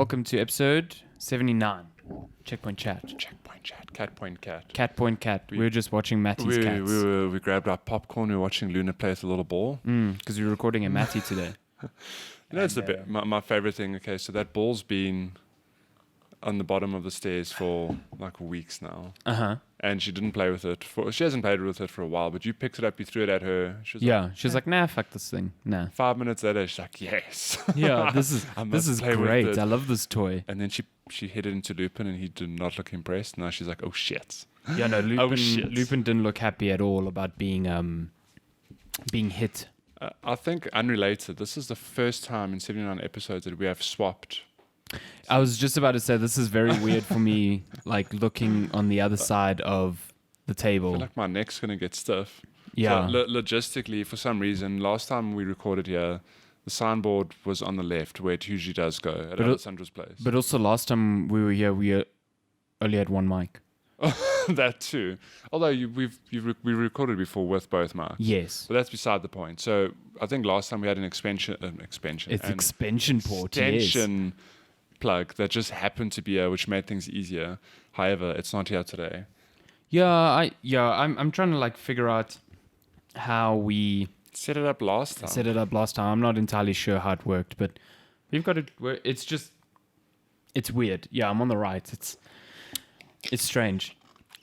welcome to episode 79. Checkpoint Chat. Catpoint Cat. Catpoint Cat. We were just watching Matty's Cats. We grabbed our popcorn. We were watching Luna play with a little ball. Because we were recording a Matty today. It's my favorite thing. Okay, so that ball's been on the bottom of the stairs for like weeks now. And she didn't play with it. She hasn't played with it for a while, but you picked it up, you threw it at her. She was like, nah, fuck this thing. Nah. 5 minutes later, she's like, yes. Yeah, this is great. I love this toy. And then she hit it into Lupin, and he did not look impressed. Now she's like, oh shit. Yeah, no, Lupin didn't look happy at all about being hit. I think unrelated. This is the first time in 79 episodes that we have swapped. I was just about to say, this is very weird for me, like looking on the other side of the table. I feel like my neck's going to get stiff. Yeah. So, logistically, for some reason, last time we recorded here, the soundboard was on the left, where it usually does go at Alessandra's place. But also last time we were here, we only had one mic. That too. Although we recorded before with both mics. Yes. But that's beside the point. So I think last time we had an expansion. It's expansion port. Extension plug that just happened to be here, which made things easier. However, it's not here today. I'm trying to like figure out how we set it up last time. I'm not entirely sure how it worked, but we've got it. It's weird. Yeah, I'm on the right. It's strange.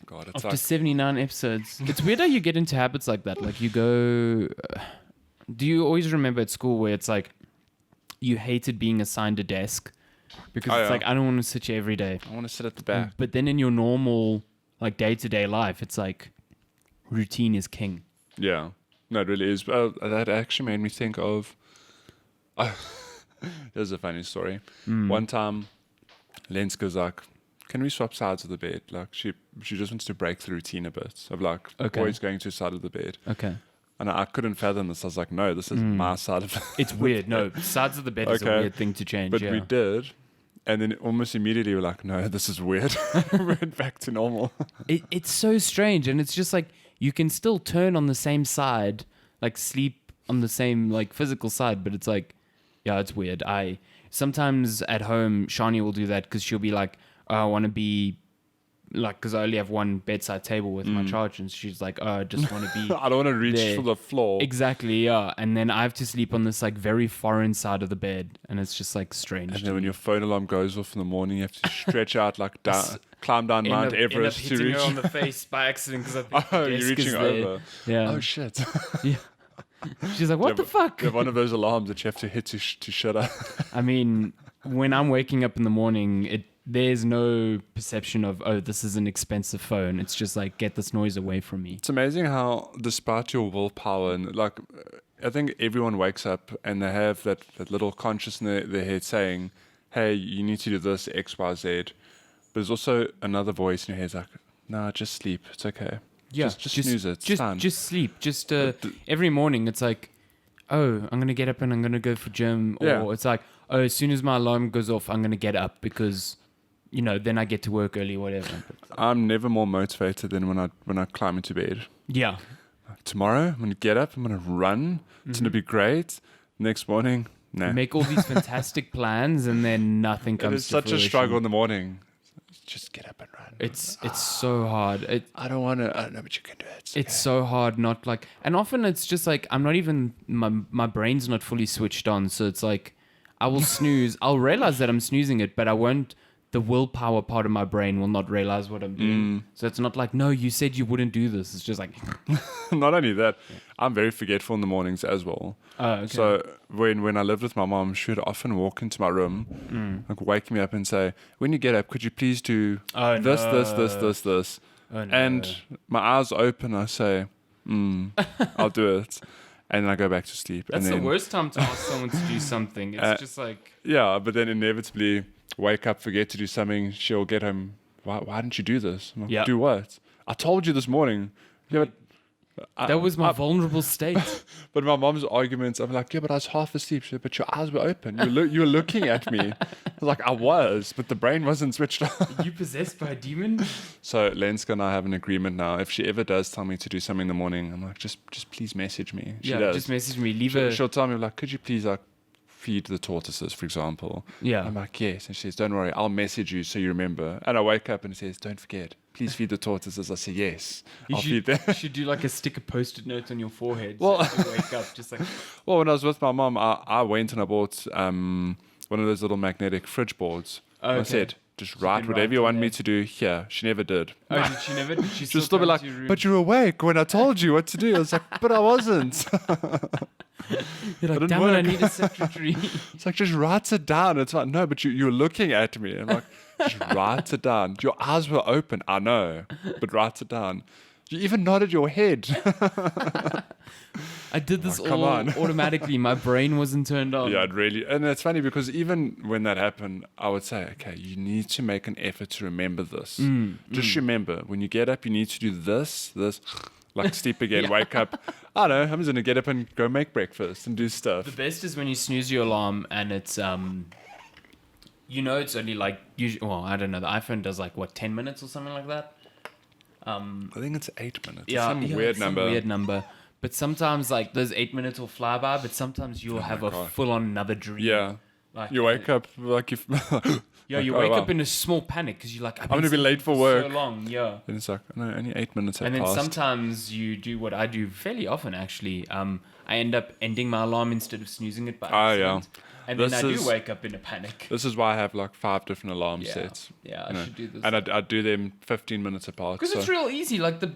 God, it's after like 79 episodes, it's weird how you get into habits like that. Like you go. Do you always remember at school where it's like you hated being assigned a desk? Because it's like, I don't want to sit here every day. I want to sit at the back. But then in your normal, like, day-to-day life, it's like routine is king. Yeah. No, it really is. That actually made me think of... There's a funny story. One time, Lenska's like, can we swap sides of the bed? Like, she just wants to break the routine a bit of, like, always going to the side of the bed. Okay. And I couldn't fathom this. I was like, no, this is my side of the bed. It's weird. No, sides of the bed is a weird thing to change. But we did. And then almost immediately we're like, no, this is weird. We went back to normal. It's so strange. And it's just like, you can still turn on the same side, like sleep on the same like physical side. But it's like, yeah, it's weird. Sometimes at home, Shani will do that because she'll be like, oh, I want to be like, because I only have one bedside table with my charge, and she's like, oh, I just want to be I don't want to reach there. for the floor. Exactly, yeah. And then I have to sleep on this like very foreign side of the bed, and it's just like strange. And then when your phone alarm goes off in the morning, you have to stretch out like climb down Mount Everest to reach. her on the face by accident because I think the you're desk reaching is over. Yeah. Oh shit. Yeah. She's like, what the fuck? You have one of those alarms that you have to hit to shut up. I mean, when I'm waking up in the morning, there's no perception of, oh, this is an expensive phone. It's just like, get this noise away from me. It's amazing how, despite your willpower, and like, I think everyone wakes up and they have that little conscious in their head saying, hey, you need to do this, X, Y, Z. But there's also another voice in your head like, no, just sleep. It's okay. Yeah, just snooze it. Just sleep. Just every morning, it's like, oh, I'm going to get up and I'm going to go for gym. Or it's like, oh, as soon as my alarm goes off, I'm going to get up because... then I get to work early, whatever. I'm never more motivated than when I climb into bed. Yeah. Tomorrow, I'm going to get up, I'm going to run. It's going to be great. Next morning, no. You make all these fantastic plans and then nothing comes to It's such fruition. a struggle in the morning. Just get up and run. It's so hard. I don't want to, I don't know, but you can do it. It's so hard not like... And often it's just like, I'm not even... My brain's not fully switched on. So it's like, I will snooze. I'll realize that I'm snoozing it, but I won't... The willpower part of my brain will not realize what I'm doing. So it's not like, no, you said you wouldn't do this. It's just like... Not only that, I'm very forgetful in the mornings as well. Okay. So when I lived with my mom, she would often walk into my room, like wake me up and say, when you get up, could you please do this. Oh, no. And my eyes open, I say, I'll do it. And then I go back to sleep. That's and then, the worst time to ask someone to do something. It's just like... Yeah, but then inevitably... wake up, forget to do something, she'll get home, why didn't you do this? I'm like, do what? I told you this morning. Yeah, but that was my vulnerable state. But my mom's arguments, I'm like, yeah, but I was half asleep. She said, but your eyes were open. You were looking at me. I was like, I was, but the brain wasn't switched on. Are you possessed by a demon? So Lenska and I have an agreement now. If she ever does tell me to do something in the morning, I'm like, just please message me. She does. Just message me. She'll tell me, like, could you please feed the tortoises, for example. Yeah. I'm like, yes. And she says, don't worry, I'll message you so you remember. And I wake up and it says, don't forget, please feed the tortoises. I say, yes, I'll feed them. You should do like a stick of Post-it notes on your forehead. Well- so you wake up just like, Well, when I was with my mom, I went and I bought one of those little magnetic fridge boards. Okay. I said, just you write can whatever write you in want me there. to do here. She never did. oh, did she never? Did she She'll still still be come like, to your room? but you're awake when I told you what to do. I was like, but I wasn't. You're like, didn't damn it, I work." need a secretary. It's like, just write it down. It's like, no, but you're looking at me. I'm like, just write it down. Your eyes were open. I know, but write it down. You even nodded your head. I did this Oh, come all on. automatically. My brain wasn't turned on. Yeah, it really. And it's funny because even when that happened, I would say, okay, you need to make an effort to remember this. Just remember, when you get up, you need to do this, like sleep again, wake up. I don't know, I'm just going to get up and go make breakfast and do stuff. The best is when you snooze your alarm and it's it's only like usually. Well, I don't know. The iPhone does like what 10 minutes or something like that. I think it's 8 minutes. Yeah, Some yeah, weird it's some number. Weird number. But sometimes like those 8 minutes will fly by. But sometimes you'll have a God. full-on another dream. Yeah. Like, You wake up like you. Yeah, you wake up in a small panic because you're like, I'm gonna be late for work. So long, yeah. And it's like, no, only 8 minutes have And then passed. sometimes you do what I do fairly often, actually. I end up ending my alarm instead of snoozing it by accident. And then This I is- do wake up in a panic. This is why I have like 5 different alarm Yeah. sets. Yeah, you I know. should do this. And I do them 15 minutes apart. Because So. it's real easy. Like the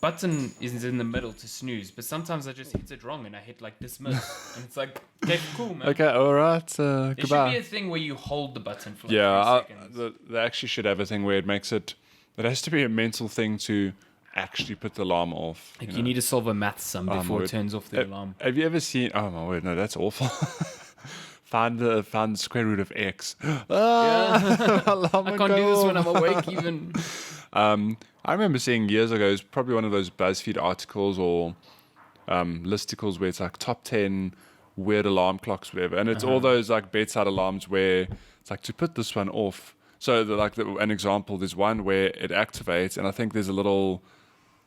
button is in the middle to snooze, but sometimes I just hit it wrong and I hit like dismiss, and it's like, okay, cool, man. Okay, all right. There Goodbye. should be a thing where you hold the button for like Yeah, 3 seconds. they actually should have a thing where it makes it. It has to be a mental thing to actually put the alarm off. Like know. you need to solve a math sum my before it word. turns off the alarm. Have you ever seen? Oh my word, no, that's awful. find the square root of x. I can't do this when I'm awake even. I remember seeing years ago. It's probably one of those BuzzFeed articles or listicles where it's like top 10 weird alarm clocks, whatever, and it's all those like bedside alarms where it's like to put this one off. So an example, there's one where it activates, and I think there's a little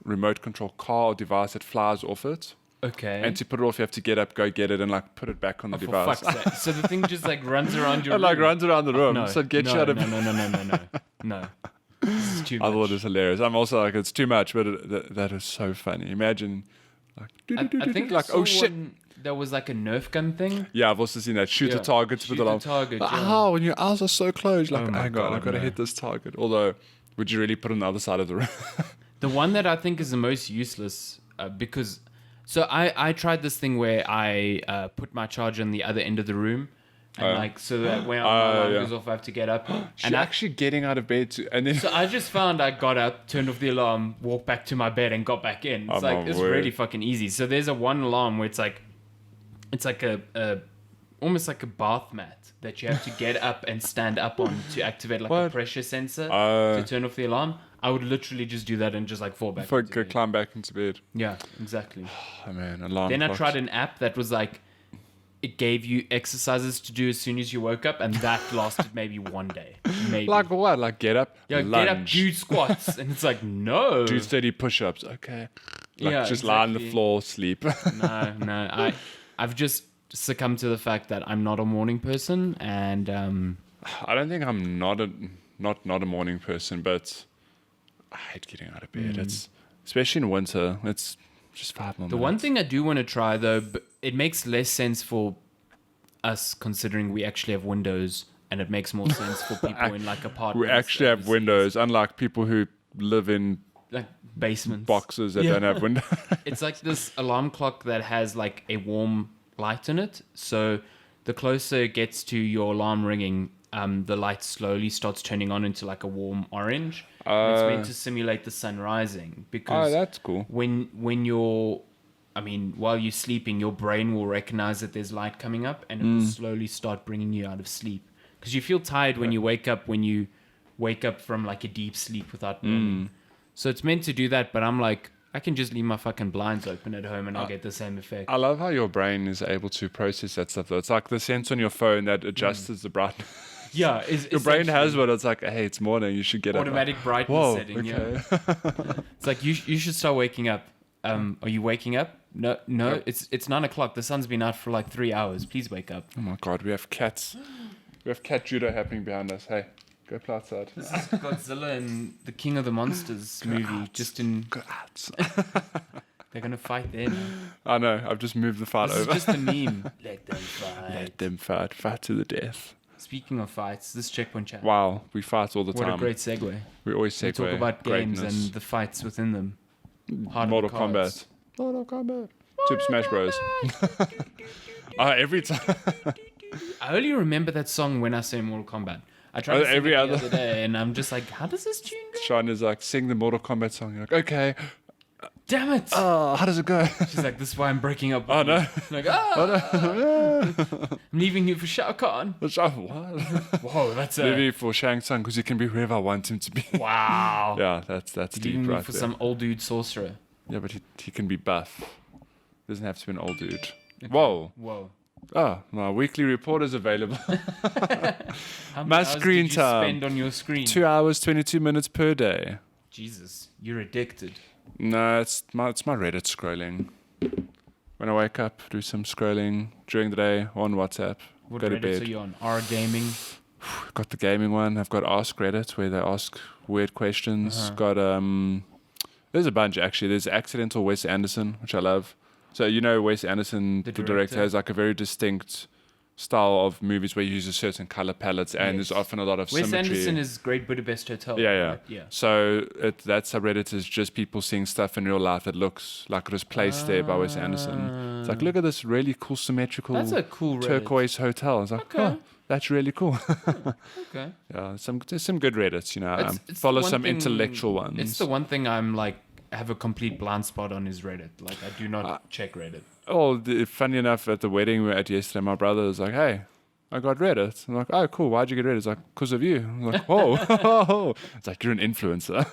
remote control car or device that flies off it. Okay. And to put it off, you have to get up, go get it, and like put it back on the For device. fuck's sake. So the thing just like runs around your And like room. runs around the room. No, So it gets no, you out of no. This is too I much. thought it was hilarious. I'm also like, it's too much, but that is so funny. Imagine, like, I think like, I saw oh shit. one that was like a Nerf gun thing. Yeah, I've also seen that. Shoot Yeah, the target shoot with the alarm. the target, Like, yeah. Ow, when your eyes are so closed. Like, Oh oh my my God, God, I've got to no. hit this target. Although, would you really put it on the other side of the room? The one that I think is the most useless because... So I tried this thing where I put my charger on the other end of the room. And like, so that when my alarm goes off, I have to get up. And actually getting out of bed and then... So I just found I got up, turned off the alarm, walked back to my bed and got back in. It's Oh, like, my it's word. really fucking easy. So there's a one alarm where it's like a almost like a bath mat that you have to get up and stand up on to activate like a What? pressure sensor to turn off the alarm. I would literally just do that and just like fall back Before into I bed. climb back into bed. Yeah, exactly. Oh man, alarm Then I clocks. tried an app that was like, it gave you exercises to do as soon as you woke up, and that lasted maybe one day. Maybe. Like what? Like get up, yeah, lunge, get up, do squats. And it's like, no. do 30 push-ups. Okay. Like Yeah, just lie on the exactly. floor, sleep. No. I've just succumbed to the fact that I'm not a morning person, and I don't think I'm not a morning person, but I hate getting out of bed. It's especially in winter. It's just 5 more the minutes. one thing I do want to try though, but it makes less sense for us considering we actually have windows, and it makes more sense for people in like apartments. We actually have overseas, windows, unlike people who live in like basements. boxes that Yeah. don't have windows. It's like this alarm clock that has like a warm light in it. So the closer it gets to your alarm ringing, the light slowly starts turning on into like a warm orange. And it's meant to simulate the sun rising, because Oh, that's cool. when you're, while you're sleeping, your brain will recognize that there's light coming up, and it will slowly start bringing you out of sleep. Because you feel tired when you wake up from like a deep sleep without warning. So it's meant to do that, but I'm like, I can just leave my fucking blinds open at home and I'll get the same effect. I love how your brain is able to process that stuff, though. It's like the sensor on your phone that adjusts the brightness. Yeah, Your brain has one. It's like, hey, it's morning. You should get up. automatic brightness Whoa, setting. okay. Yeah, it's like you should start waking up. Are you waking up? No, it's 9 o'clock. The sun's been out for like 3 hours. Please wake up. Oh my God, we have cats. We have cat judo happening behind us. Hey, go play outside. This is Godzilla and the King of the Monsters movie. Go out. They're gonna fight there now. I know. I've just moved the fight This over. is just a meme. Let them fight. Let them fight. Fight to the death. Speaking of fights, this checkpoint chat. Wow, we fight all the time. What a great segue. We always segue. We talk about games greatness. and the fights within them. Mortal Kombat. Mortal Kombat. Super Smash Bros. Every time. I only remember that song when I say Mortal Kombat. I tried to sing every it other- the other day, and I'm just like, how does this tune go? Sean is like, sing the Mortal Kombat song. You're like, okay. Damn it! Oh, how does it go? She's like, this is why I'm breaking up. Oh, no. Like, I'm leaving you for Shao Kahn. What? Whoa, that's a Maybe for Shang Tsung, because he can be whoever I want him to be. wow. Yeah, that's Leaving deep me right for there. some old dude sorcerer. Yeah, but he can be buff. Doesn't have to be an old dude. Whoa. Oh, my weekly report is available. How My many hours screen did you time. spend on your screen? 2 hours, 22 minutes per day. Jesus, you're addicted. No, it's my Reddit scrolling. When I wake up, do some scrolling during the day on WhatsApp. What go to Reddit bed. are you on? R Gaming. I've got the gaming one. I've got Ask Reddit where they ask weird questions. Got there's a bunch actually. There's Accidental Wes Anderson, which I love. So Wes Anderson, the director, has like a very distinct style of movies where he uses certain color palettes, and there's often a lot of Wes symmetry. Anderson is Great Budapest Hotel. Yeah. Right? Yeah. So that subreddit is just people seeing stuff in real life that looks like it was placed there by Wes Anderson. It's like, look at this really cool symmetrical That's a cool Reddit. turquoise hotel. It's like, oh, that's really cool. Okay. Yeah, there's some good Reddits, It's follow the one some thing- intellectual ones. It's the one thing I'm like have a complete blind spot on is Reddit. Like I do not check Reddit. Funny enough, at the wedding we were at yesterday, my brother was like, hey, I got Reddit. I'm like, oh, cool. Why'd you get Reddit? It's like, because of you. I'm like, whoa. It's like, you're an influencer.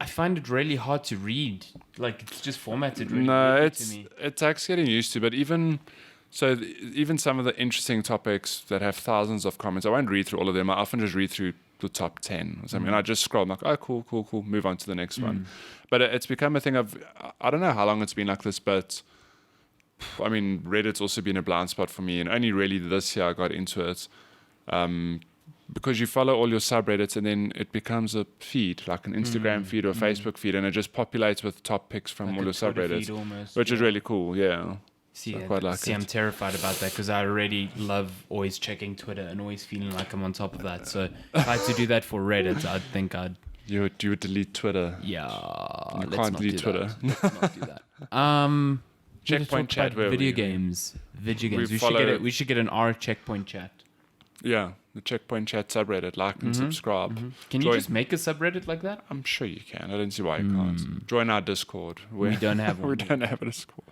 I find it really hard to read. Like it's just formatted really No, weirdly to me. it takes getting used to, but even some of the interesting topics that have thousands of comments, I won't read through all of them. I often just read through the top 10 or something. And I just scroll. I'm like, oh, cool. Move on to the next one. But it's become a thing of, I don't know how long it's been like this, but I mean, Reddit's also been a blind spot for me. And only really this year I got into it. Because you follow all your subreddits and then it becomes a feed, like an Instagram feed or a Facebook feed, and it just populates with top picks from Like all a your Twitter subreddits, feed almost, which is really cool, yeah. See, I quite like it. I'm terrified about that because I already love always checking Twitter and always feeling like I'm on top of that. So if I had to do that for Reddit, I'd think I'd... You would delete Twitter. Yeah, You let's can't not delete do Twitter. That. Let's not do that. Checkpoint chat, where video we- games. Video games. follow- We should get an R checkpoint chat. Yeah, the Checkpoint Chat subreddit, like and subscribe. Can you Join- just make a subreddit like that? I'm sure you can. I don't see why you can't. Join our Discord. We don't have one. We don't have a Discord.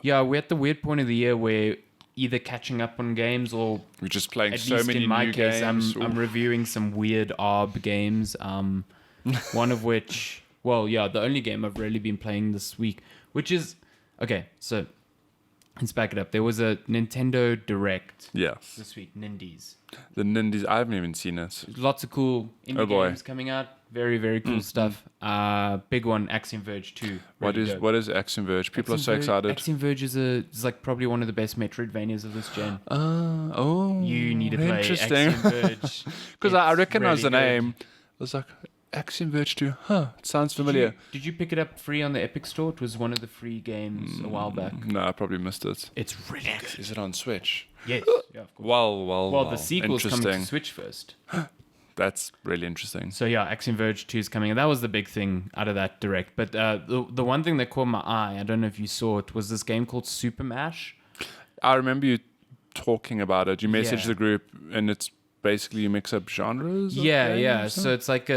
Yeah, we're at the weird point of the year where either catching up on games or We're just playing at so least many in my new case, games. I'm reviewing some weird ARB games. One of which, the only game I've really been playing this week, which is okay. So let's back it up. There was a Nintendo Direct Yes. this week, Nindies. The Nindies, I haven't even seen it. Lots of cool indie Oh, boy. games coming out. Very, very cool stuff. Big one, Axiom Verge 2. What Really is dope. what is Axiom Verge? People are so Axiom Verge- excited. Axiom Verge is like probably one of the best Metroidvanias of this gen. Oh, You need to play interesting. Axiom Verge. Because I It's recognize really the good. name. I was like, Axiom Verge 2. Huh, it sounds familiar. Did you pick it up free on the Epic Store? It was one of the free games a while back. No, I probably missed it. It's really good. Is it on Switch? Yes. Yeah, of course. Well, The sequel's coming interesting. to Switch first. That's really interesting. So yeah, Axiom Verge 2 is coming, and that was the big thing out of that direct. But the one thing that caught my eye, I don't know if you saw it, was this game called Supermash. I remember you talking about it. You messaged Yeah. the group, and it's basically you mix up genres. of Yeah. games, So it's like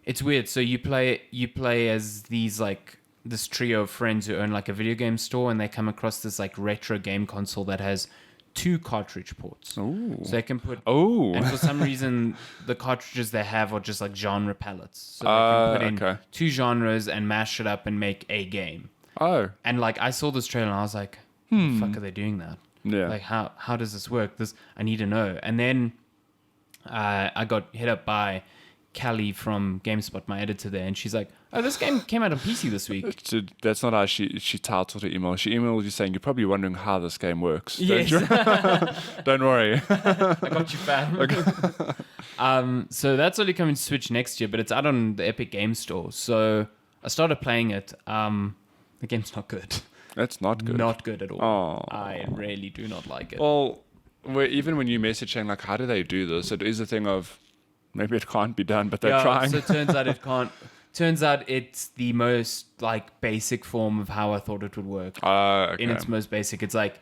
it's weird. So you play as these like this trio of friends who own like a video game store, and they come across this like retro game console that has 2 cartridge ports. Ooh. So they can put. Oh. And for some reason, the cartridges they have are just like genre palettes. So they can put in okay. 2 genres and mash it up and make a game. Oh. And like I saw this trailer and I was like, the fuck are they doing that? Yeah. Like how does this work? I need to know. And then I got hit up by Callie from GameSpot, my editor there, and she's like, "Oh, this game came out on PC this week." So that's not how she titled her email. She emailed you saying, "You're probably wondering how this game works." Yes. Don't worry. I got you, fam. So that's only coming to Switch next year, but it's out on the Epic Game Store. So I started playing it. The game's not good. That's not good. Not good at all. Oh. I really do not like it. Well, even when you message saying, like, how do they do this? It is a thing of maybe it can't be done, but they're trying. So it turns out it can't. Turns out it's the most like basic form of how I thought it would work. Okay. In its most basic, it's like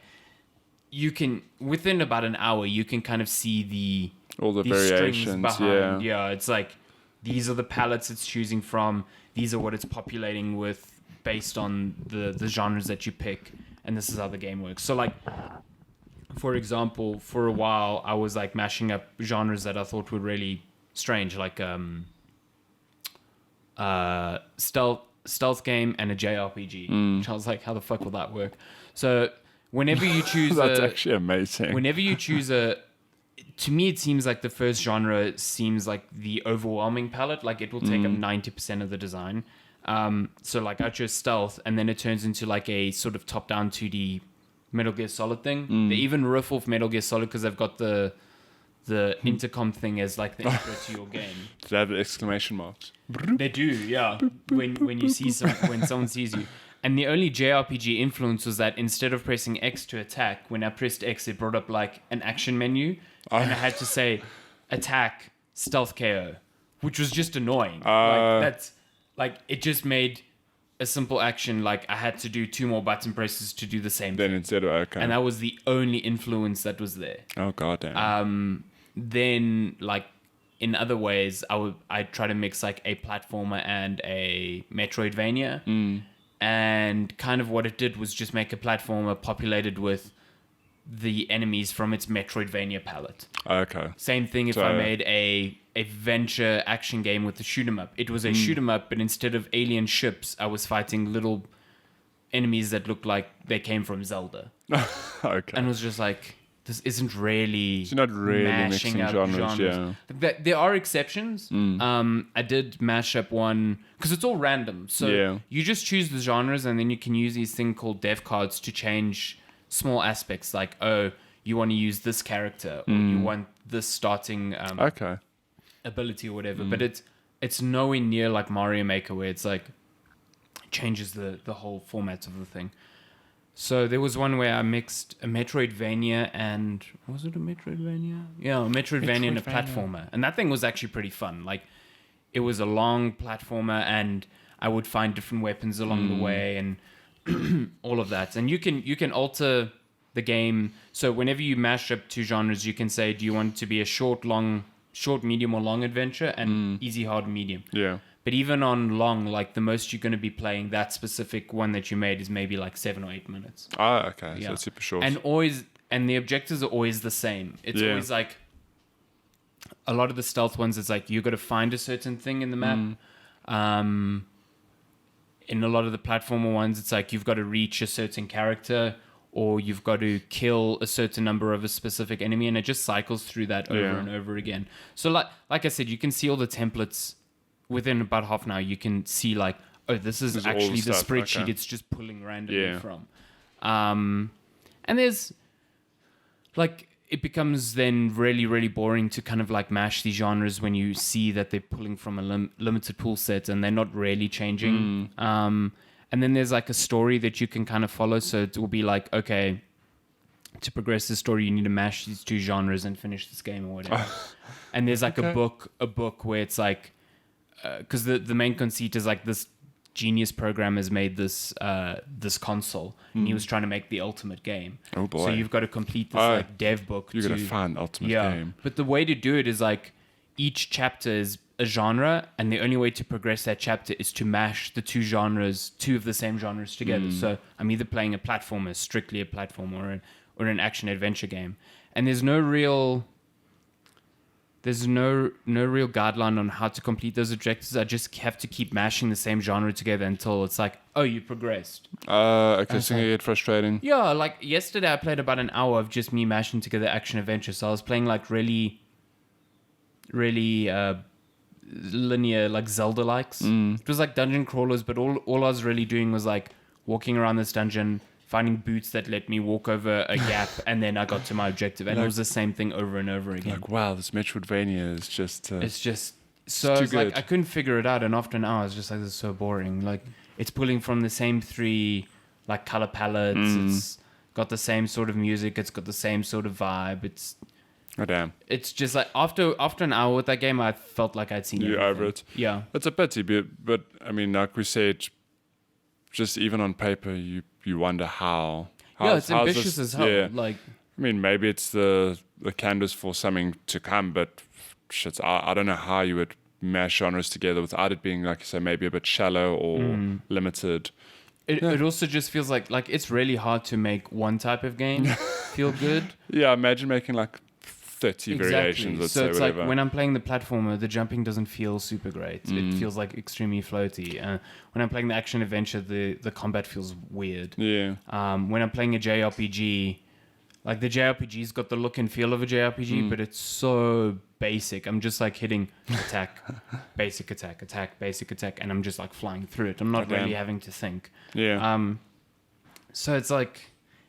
you can within about an hour you can kind of see all the strings variations. behind. Yeah. It's like these are the palettes it's choosing from. These are what it's populating with based on the genres that you pick, and this is how the game works. So like, for example, for a while I was like mashing up genres that I thought were really strange, like stealth game and a JRPG. Which I was like, how the fuck will that work? So whenever you choose That's actually amazing. Whenever you choose to me it seems like the first genre seems like the overwhelming palette. Like it will take up 90% of the design. So like I chose stealth, and then it turns into like a sort of top-down 2D Metal Gear Solid thing. They even riff off Metal Gear Solid because they've got the intercom thing as like the intro to your game. Do they have exclamation marks? They do, yeah. When you see when someone sees you. And the only JRPG influence was that instead of pressing X to attack, when I pressed X, it brought up like an action menu, and I had to say attack, stealth KO, which was just annoying. It just made a simple action like I had to do 2 more button presses to do the same Then thing. instead of okay. And that was the only influence that was there. Oh goddamn. Then like in other ways, I'd try to mix like a platformer and a Metroidvania. And kind of what it did was just make a platformer populated with the enemies from its Metroidvania palette. Okay. Same thing if I made a venture action game with a shoot 'em up. It was a shoot 'em up, but instead of alien ships, I was fighting little enemies that looked like they came from Zelda. Okay. And it was just like, this isn't really. It's not really mashing mixing up genres, yeah. There are exceptions. I did mash up one because it's all random. So you just choose the genres, and then you can use these thing called dev cards to change small aspects, like you want to use this character, or you want this starting ability or whatever. But it's nowhere near like Mario Maker, where it's like changes the whole format of the thing. So there was one where I mixed a Metroidvania and... Was it a Metroidvania? Yeah, a Metroidvania and a platformer. And that thing was actually pretty fun. Like, it was a long platformer, and I would find different weapons along the way and all of that. And you can alter the game. So whenever you mash up 2 genres, you can say, do you want it to be a short, medium, or long adventure? And easy, hard, medium. Yeah. But even on long, like the most you're going to be playing that specific one that you made is maybe like 7 or 8 minutes. Ah, okay. Yeah. So it's super short. And the objectives are always the same. It's always like a lot of the stealth ones. It's like you got to find a certain thing in the map. In a lot of the platformer ones, it's like you've got to reach a certain character, or you've got to kill a certain number of a specific enemy, and it just cycles through that over and over again. So like I said, you can see all the templates. Within about half an hour, you can see like, oh, this is actually the spreadsheet. Okay. It's just pulling randomly from. And there's like, it becomes then really, really boring to kind of like mash these genres when you see that they're pulling from a limited pool set and they're not really changing. And then there's like a story that you can kind of follow. So it will be like, okay, to progress the story, you need to mash these 2 genres and finish this game or whatever. And there's like a book where it's like, because the main conceit is like this genius programmer has made this console, and he was trying to make the ultimate game. Oh boy! So you've got to complete this like dev book. You're gonna find ultimate game. But the way to do it is like each chapter is a genre, and the only way to progress that chapter is to mash the 2 of the same genres together. So I'm either playing a platformer, strictly a platformer, or an action adventure game, and there's no real guideline on how to complete those objectives. I just have to keep mashing the same genre together until it's like, oh, you progressed. Okay, so you get frustrating. Yeah, like yesterday I played about an hour of just me mashing together action adventure. So I was playing like really, really linear, like Zelda likes. It was like dungeon crawlers, but all I was really doing was like walking around this dungeon, finding boots that let me walk over a gap, and then I got to my objective. And it was the same thing over and over again. Like, wow, this Metroidvania is just... it's just... So it's like, I couldn't figure it out, and after an hour, I was just like, this is so boring. Like, it's pulling from the same 3, like, color palettes. It's got the same sort of music. It's got the same sort of vibe. It's... Oh, damn. It's just like, after an hour with that game, I felt like I'd seen everything. Over it. Yeah. It's a pity, but I mean, like we said, just even on paper, you wonder how it's ambitious as hell. Yeah. Like, I mean, maybe it's the canvas for something to come, but shit, I don't know how you would mash genres together without it being, like you say, maybe a bit shallow or limited. It also just feels like it's really hard to make one type of game feel good. Yeah, imagine making like 30 variations. Let's so say, it's whatever. like when I'm playing the platformer, the jumping doesn't feel super great. It feels like extremely floaty. When I'm playing the action adventure, the combat feels weird. Yeah. When I'm playing a JRPG, like the JRPG's got the look and feel of a JRPG, but it's so basic. I'm just like hitting attack, basic attack, attack, basic attack, and I'm just like flying through it. I'm not really having to think. Yeah. So it's like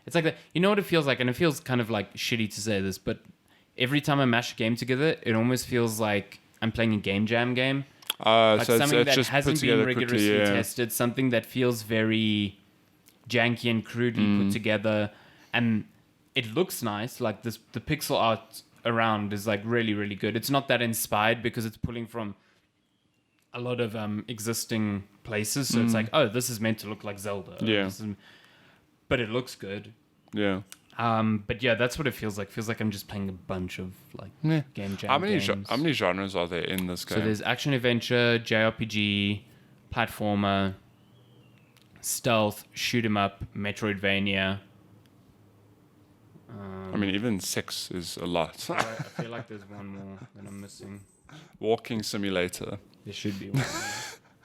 that. You know what it feels like, and it feels kind of like shitty to say this, but every time I mash a game together, it almost feels like I'm playing a game jam game. Like so something it's that just hasn't put been together rigorously quickly, tested, something that feels very janky and crudely put together, and it looks nice. Like the pixel art around is like really, really good. It's not that inspired because it's pulling from a lot of existing places, so it's like, oh, this is meant to look like Zelda. Yeah. But it looks good. Yeah. But yeah, that's what it feels like. Feels like I'm just playing a bunch of like game jam games. How many genres are there in this game? So there's action adventure, JRPG, platformer, stealth, shoot 'em up, Metroidvania. I mean, even 6 is a lot. I feel like there's one more that I'm missing. Walking simulator. There should be one more.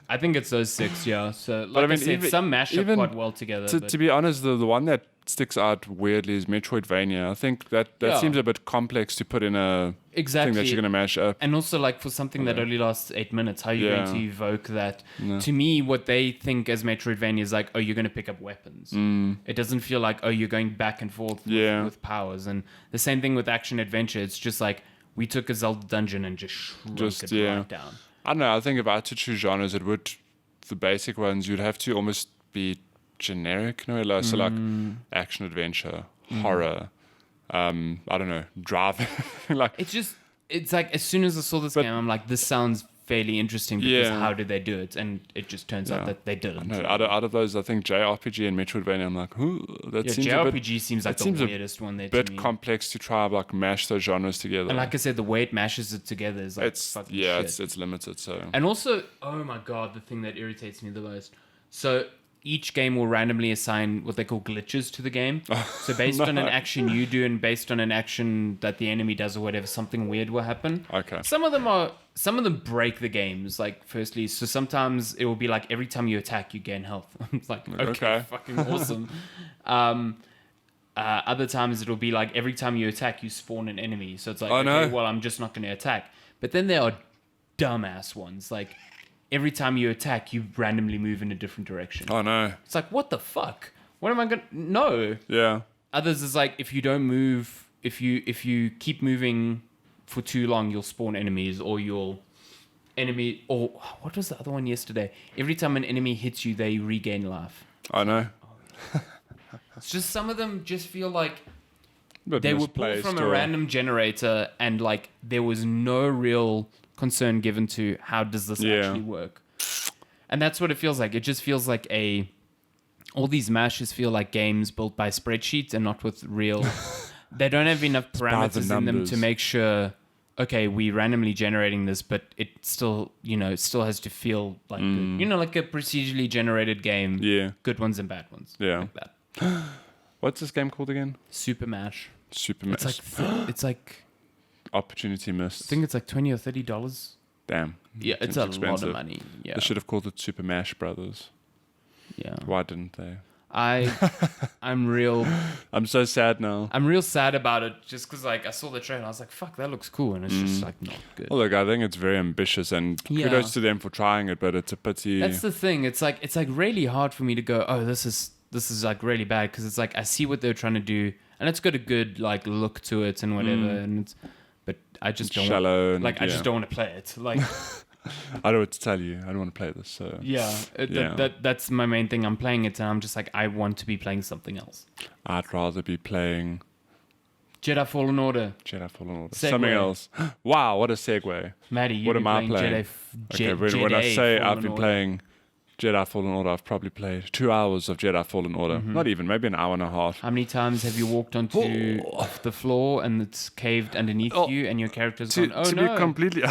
I think it's those 6, yeah. So like I said, some mash up quite well together. To be honest, the one that sticks out weirdly is Metroidvania. I think that seems a bit complex to put in a thing that you're going to mash up. And also, like, for something that only lasts 8 minutes, how are you going to evoke that? No. To me, what they think as Metroidvania is like, oh, you're going to pick up weapons. It doesn't feel like, oh, you're going back and forth with powers. And the same thing with action adventure. It's just like, we took a Zelda dungeon and just shrunk it right down. I don't know. I think if I had to choose genres, it would, the basic ones, you'd have to almost be generic. No, so like action adventure, horror, I don't know, driving. Like it's like as soon as I saw this game, I'm like, this sounds fairly interesting because how did they do it? And it just turns out that they didn't. No, out of those, I think JRPG and Metroidvania, I'm like, seems JRPG seems like the weirdest one there to me. Bit complex to try like mash those genres together. And like I said, the way it mashes it together is like fucking shit. It's limited. So and also, oh my god, the thing that irritates me the most. So each game will randomly assign what they call glitches to the game. So based on an action you do and based on an action that the enemy does or whatever, something weird will happen. Okay. Some of them break the games, like firstly. So sometimes it will be like every time you attack, you gain health. I'm like, okay. Fucking awesome. Other times it'll be like every time you attack, you spawn an enemy. So it's like, well, I'm just not going to attack. But then there are dumbass ones, like every time you attack, you randomly move in a different direction. Oh no! It's like, what the fuck? What am I gonna? No. Yeah. Others is like, if you don't move, if you keep moving for too long, you'll spawn enemies, or you'll or what was the other one yesterday? Every time an enemy hits you, they regain life. I know. It's just some of them just feel like But they were pulled from a random generator, and like there was no real concern given to how does this actually work. And that's what it feels like. It just feels like all these mashes feel like games built by spreadsheets and not with real they don't have enough parameters in them to make sure, okay, we randomly generating this, but it still has to feel like good. You know, like a procedurally generated game. Yeah. Good ones and bad ones. Yeah. Like that. What's this game called again? Supermash. It's like opportunity missed. I think it's like $20 or $30. Damn. Yeah, it's a lot of money. Yeah. They should have called it Supermash Brothers. Yeah. Why didn't they? I'm real so sad now. I'm real sad about it just because like I saw the trailer and I was like, fuck, that looks cool, and it's just like not good. Well, look, I think it's very ambitious, and kudos to them for trying it, but it's a pity. That's the thing. It's like really hard for me to go, oh, this is like really bad, because it's like I see what they're trying to do, and it's got a good like look to it and whatever, and but I just don't shallow. I just don't want to play it. Like I don't know what to tell you. I don't want to play this. So that's my main thing. I'm playing it, and I'm just like, I want to be playing something else. I'd rather be playing Jedi Fallen Order. Something Segue. else. Wow, what a segue. Maddie, you've What been am I playing? playing? When I say I've been playing Jedi Fallen Order, I've probably played 2 hours of Jedi Fallen Order. Not even, maybe an hour and a half. How many times have you walked onto the floor and it's caved underneath you and your character's gone, oh to no. be completely...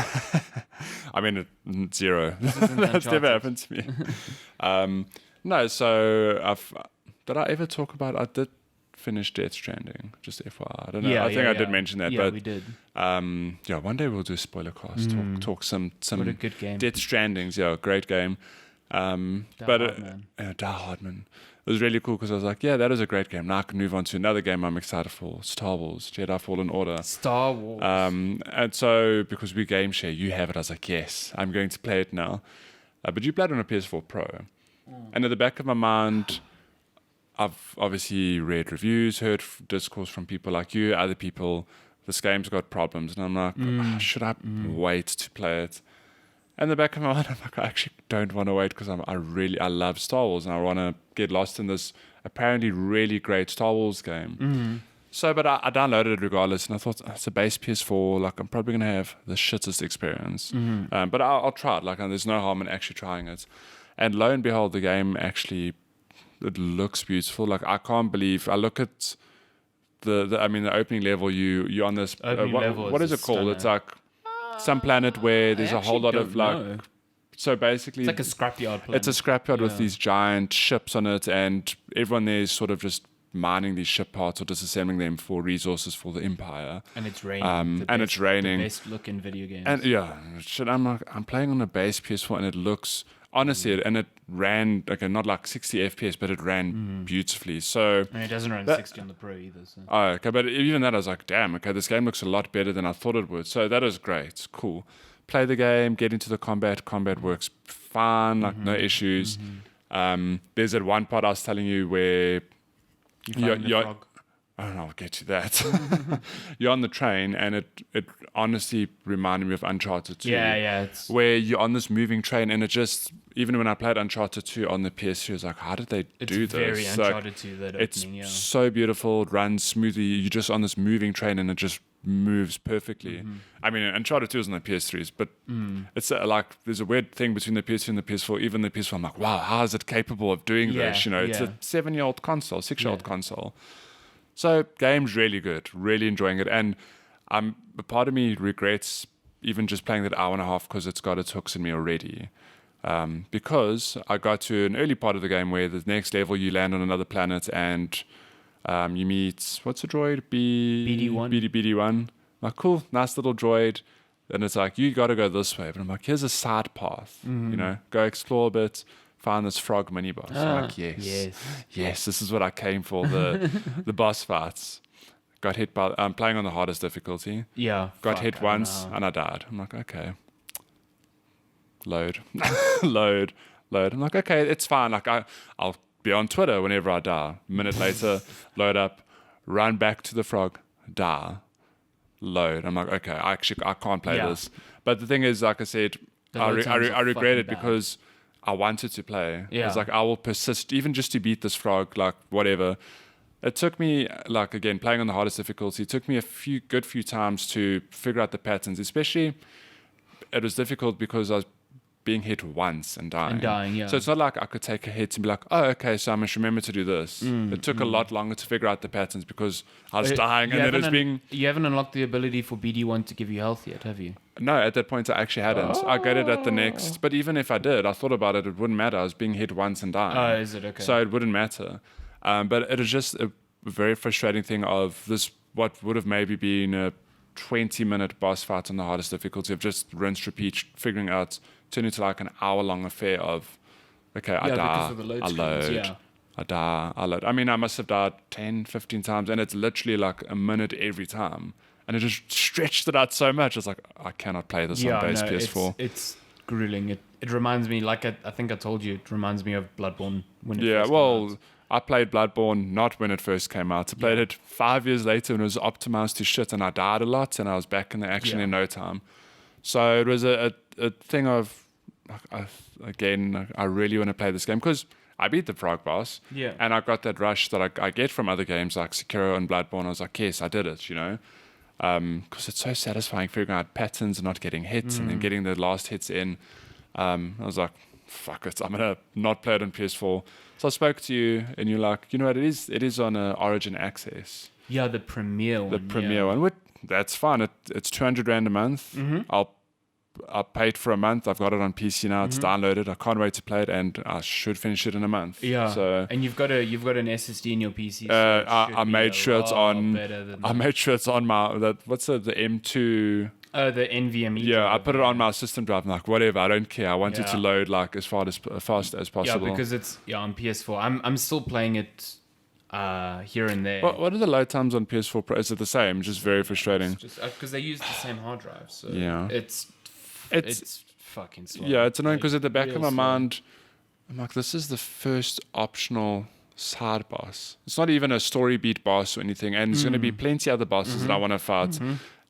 I mean, zero. That's never happened to me. No, so did I ever talk about... I did finish Death Stranding, just FYI. I don't know. I think I did mention that. Yeah, but we did. One day we'll do a spoiler cast. Talk some What a good game. Death Strandings. Yeah, great game. Die Hard, man. It was really cool because I was like, yeah, that is a great game. Now I can move on to another game I'm excited for, Star Wars Jedi Fallen Order. Star Wars. And so because we game share, you have it. I was like, yes, I'm going to play it now. But you played on a PS4 Pro. And at the back of my mind, I've obviously read reviews, heard discourse from people like you, other people. This game's got problems. And I'm like, should I wait to play it? And in the back of my mind, I'm like, I actually don't want to wait because I love Star Wars and I want to get lost in this apparently really great Star Wars game. So, but I downloaded it regardless, and I thought it's a base PS4. Like, I'm probably gonna have the shittest experience. But I'll try it. Like, there's no harm in actually trying it. And lo and behold, the game actually, it looks beautiful. Like, I can't believe. I look at the opening level. You're on this. What is it called? Stunner. It's like some planet where there's a whole lot of like. So basically, it's like a scrapyard planet. It's a scrapyard with these giant ships on it, and everyone there is sort of just mining these ship parts or disassembling them for resources for the Empire. And it's raining. It's raining. The best looking video games. And I'm playing on a base PS4, and it looks honestly, and it ran not like 60 FPS, but it ran beautifully. So and it doesn't run 60 on the Pro either. So. Oh, okay, but even that, I was like, damn, okay, this game looks a lot better than I thought it would. So that is great. It's cool. Play the game, get into the combat. Combat works fine, like no issues. There's that one part I was telling you where You're frog. I don't know, I'll get to that. You're on the train, and it honestly reminded me of Uncharted 2. Yeah. It's where you're on this moving train, and it just, even when I played Uncharted 2 on the PS2, I was like, how did they do this? It's very Uncharted 2, that opening, It's so beautiful, it runs smoothly. You're just on this moving train, and it just moves perfectly. I mean, Uncharted 2 is on the PS3s, but it's like, there's a weird thing between the PS2 and the PS4. Even the PS4, I'm like, wow, how is it capable of doing this? It's a 7-year-old console, 6-year-old console. So, game's really good, really enjoying it. And a part of me regrets even just playing that hour and a half because it's got its hooks in me already. Because I got to an early part of the game where the next level you land on another planet and you meet, what's the droid? BD1. BD1. Like, cool, nice little droid. And it's like, you got to go this way. But I'm like, here's a side path, go explore a bit. Find this frog mini boss. I'm like, yes, this is what I came for. The boss fights. Got hit by. I'm playing on the hardest difficulty. Yeah. Got hit once and I died. I'm like, okay. Load. I'm like, okay, it's fine. Like I'll be on Twitter whenever I die. A minute later, load up, run back to the frog, die, load. I'm like, okay, I can't play this. But the thing is, like I said, I regret it because I wanted to play. Yeah. I was like, I will persist, even just to beat this frog, like, whatever. It took me, like, again, playing on the hardest difficulty, it took me a few times to figure out the patterns, especially, it was difficult because I was being hit once and dying. So it's not like I could take a hit and be like, oh, okay, so I must remember to do this. It took a lot longer to figure out the patterns because I was dying and then it was being... You haven't unlocked the ability for BD1 to give you health yet, have you? No, at that point I actually hadn't. I got it at the next. But even if I did, I thought about it, it wouldn't matter. I was being hit once and dying. Oh, is it? Okay. So it wouldn't matter. But it was just a very frustrating thing of this, what would have maybe been a 20-minute boss fight on the hardest difficulty of just rinse, repeat, figuring out, turn into like an hour-long affair of, okay, I die, I load, I die. I mean, I must have died 10, 15 times, and it's literally like a minute every time. And it just stretched it out so much. It's like, I cannot play this on base PS4. It's grueling. It reminds me, like I think I told you, it reminds me of Bloodborne when it first came out. I played Bloodborne not when it first came out. I played it 5 years later when it was optimized to shit, and I died a lot, and I was back in the action in no time. So it was a thing of, again, I really want to play this game because I beat the frog boss, and I got that rush that I get from other games like Sekiro and Bloodborne. I was like, yes, I did it, because it's so satisfying figuring out patterns and not getting hits and then getting the last hits in. I was like, fuck it, I'm gonna not play it on PS4. So I spoke to you, and you're like, you know what, it is on Origin Access. Yeah, the premiere one. The premiere one. That's fine. It's 200 Rand a month. I paid for a month. I've got it on PC now. It's downloaded. I can't wait to play it, and I should finish it in a month. Yeah. So, and you've got an SSD in your PC. So I made sure it's on. I made sure it's on my what's the M2. The NVMe. Yeah, I put it on my system drive. I'm like, whatever. I don't care. I want it to load like as fast as possible. Yeah, because it's on PS4. I'm still playing it here and there. What are the load times on PS4 Pro? Is it the same? Just very frustrating. It's just because they use the same hard drive. So it's fucking slow. Yeah, it's annoying because at the back of my slow. mind, I'm like, this is the first optional side boss. It's not even a story beat boss or anything, and there's going to be plenty other bosses that I want to fight.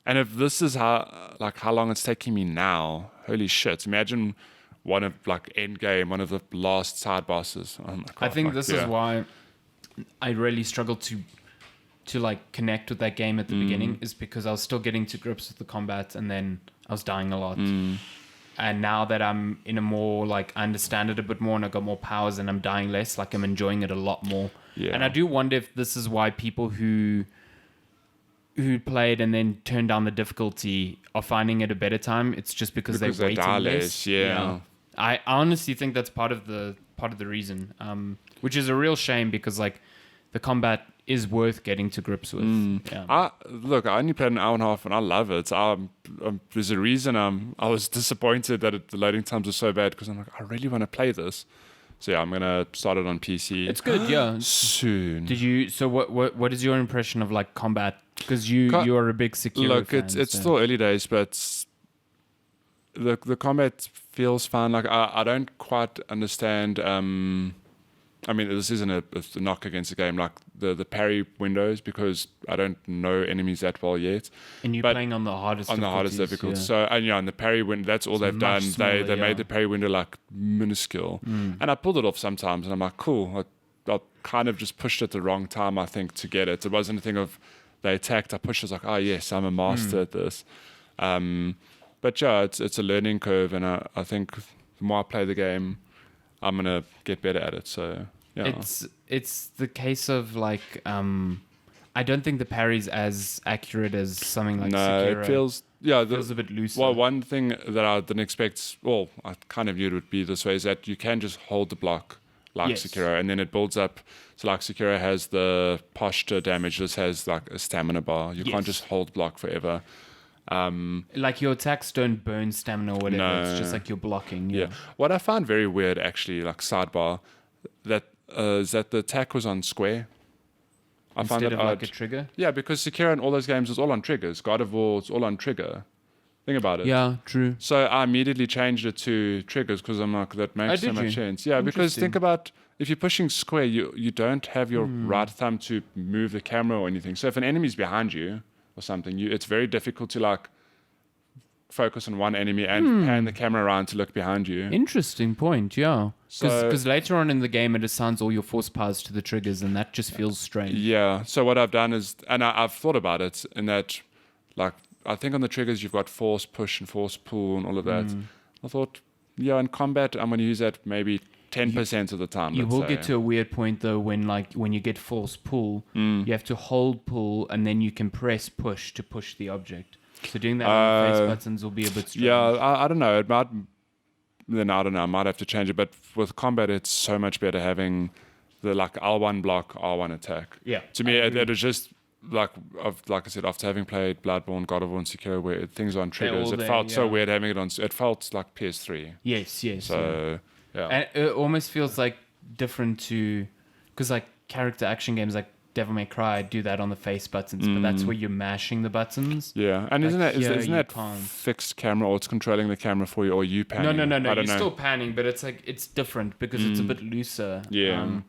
And if this is how long it's taking me now, holy shit! Imagine one of Endgame, one of the last side bosses. Oh my God, I think this is why I really struggled to connect with that game at the beginning, is because I was still getting to grips with the combat, and then I was dying a lot. And now that I'm in a more I understand it a bit more, and I got more powers, and I'm dying less, I'm enjoying it a lot more. Yeah. And I do wonder if this is why people who played and then turned down the difficulty are finding it a better time. It's just because they're waiting less. Yeah. I honestly think that's part of the reason, which is a real shame, because the combat is worth getting to grips with. Yeah. I only played an hour and a half, and I love it. There's a reason I was disappointed that the loading times are so bad, because I'm like, I really want to play this. So yeah, I'm gonna start it on PC. It's good, yeah. Soon. Did you? So what is your impression of combat? Because you are a big Sekiro Look, fan, it's still early days, but the combat feels fine. I don't quite understand. I mean, this isn't a knock against the game, the parry windows, because I don't know enemies that well yet. And you're playing on the hardest difficult. Yeah. So, and the parry window, that's all they've done. Smaller, they made the parry window minuscule. And I pulled it off sometimes, and I'm like, cool. I kind of just pushed it the wrong time, I think, to get it. It wasn't a thing of they attacked, I pushed, I was like, oh yes, I'm a master at this. But yeah, it's a learning curve, and I think the more I play the game, I'm gonna get better at it. So yeah, it's the case of I don't think the parry's as accurate as something like Sekiro. It feels a bit looser. Well, one thing that I didn't expect, well, I kind of knew it would be this way, is that you can just hold the block Sekiro, and then it builds up. So Sekiro has the posture damage, this has a stamina bar. You can't just hold block forever. Your attacks don't burn stamina or whatever. No. It's just you're blocking. Yeah. What I found very weird, actually, sidebar, is that the attack was on square. I Instead found of odd. a trigger? Yeah, because Sekiro and all those games is all on triggers. God of War, it's all on trigger. Think about it. Yeah, true. So I immediately changed it to triggers, because I'm like, that makes so much sense. Yeah, because think about, if you're pushing square, you don't have your right thumb to move the camera or anything. So if an enemy's behind you or something, it's very difficult to focus on one enemy and pan the camera around to look behind you. Interesting point, yeah. Because later on in the game, it assigns all your force powers to the triggers, and that just feels strange. Yeah, so what I've done is, and I've thought about it, in that, I think on the triggers, you've got force push and force pull and all of that. I thought, in combat, I'm going to use that maybe 10% of the time. You will get to a weird point, though, when you get force pull, you have to hold pull, and then you can press push to push the object. So doing that with face buttons will be a bit strange. Yeah, I don't know. It might. Then I don't know. I might have to change it. But with combat, it's so much better having the L1 block, R1 attack. Yeah. To me, it was just like I said, after having played Bloodborne, God of War, and Sekiro, where things are on triggers, it felt so weird having it on. It felt like PS3. Yes. So yeah, and it almost feels different to because like character action games like Devil May Cry do that on the face buttons, but that's where you're mashing the buttons. Yeah, and Like isn't that can't. fixed camera, or it's controlling the camera for you, or you panning? No. I don't You're know. still panning, but it's like it's different because it's a bit looser. Yeah.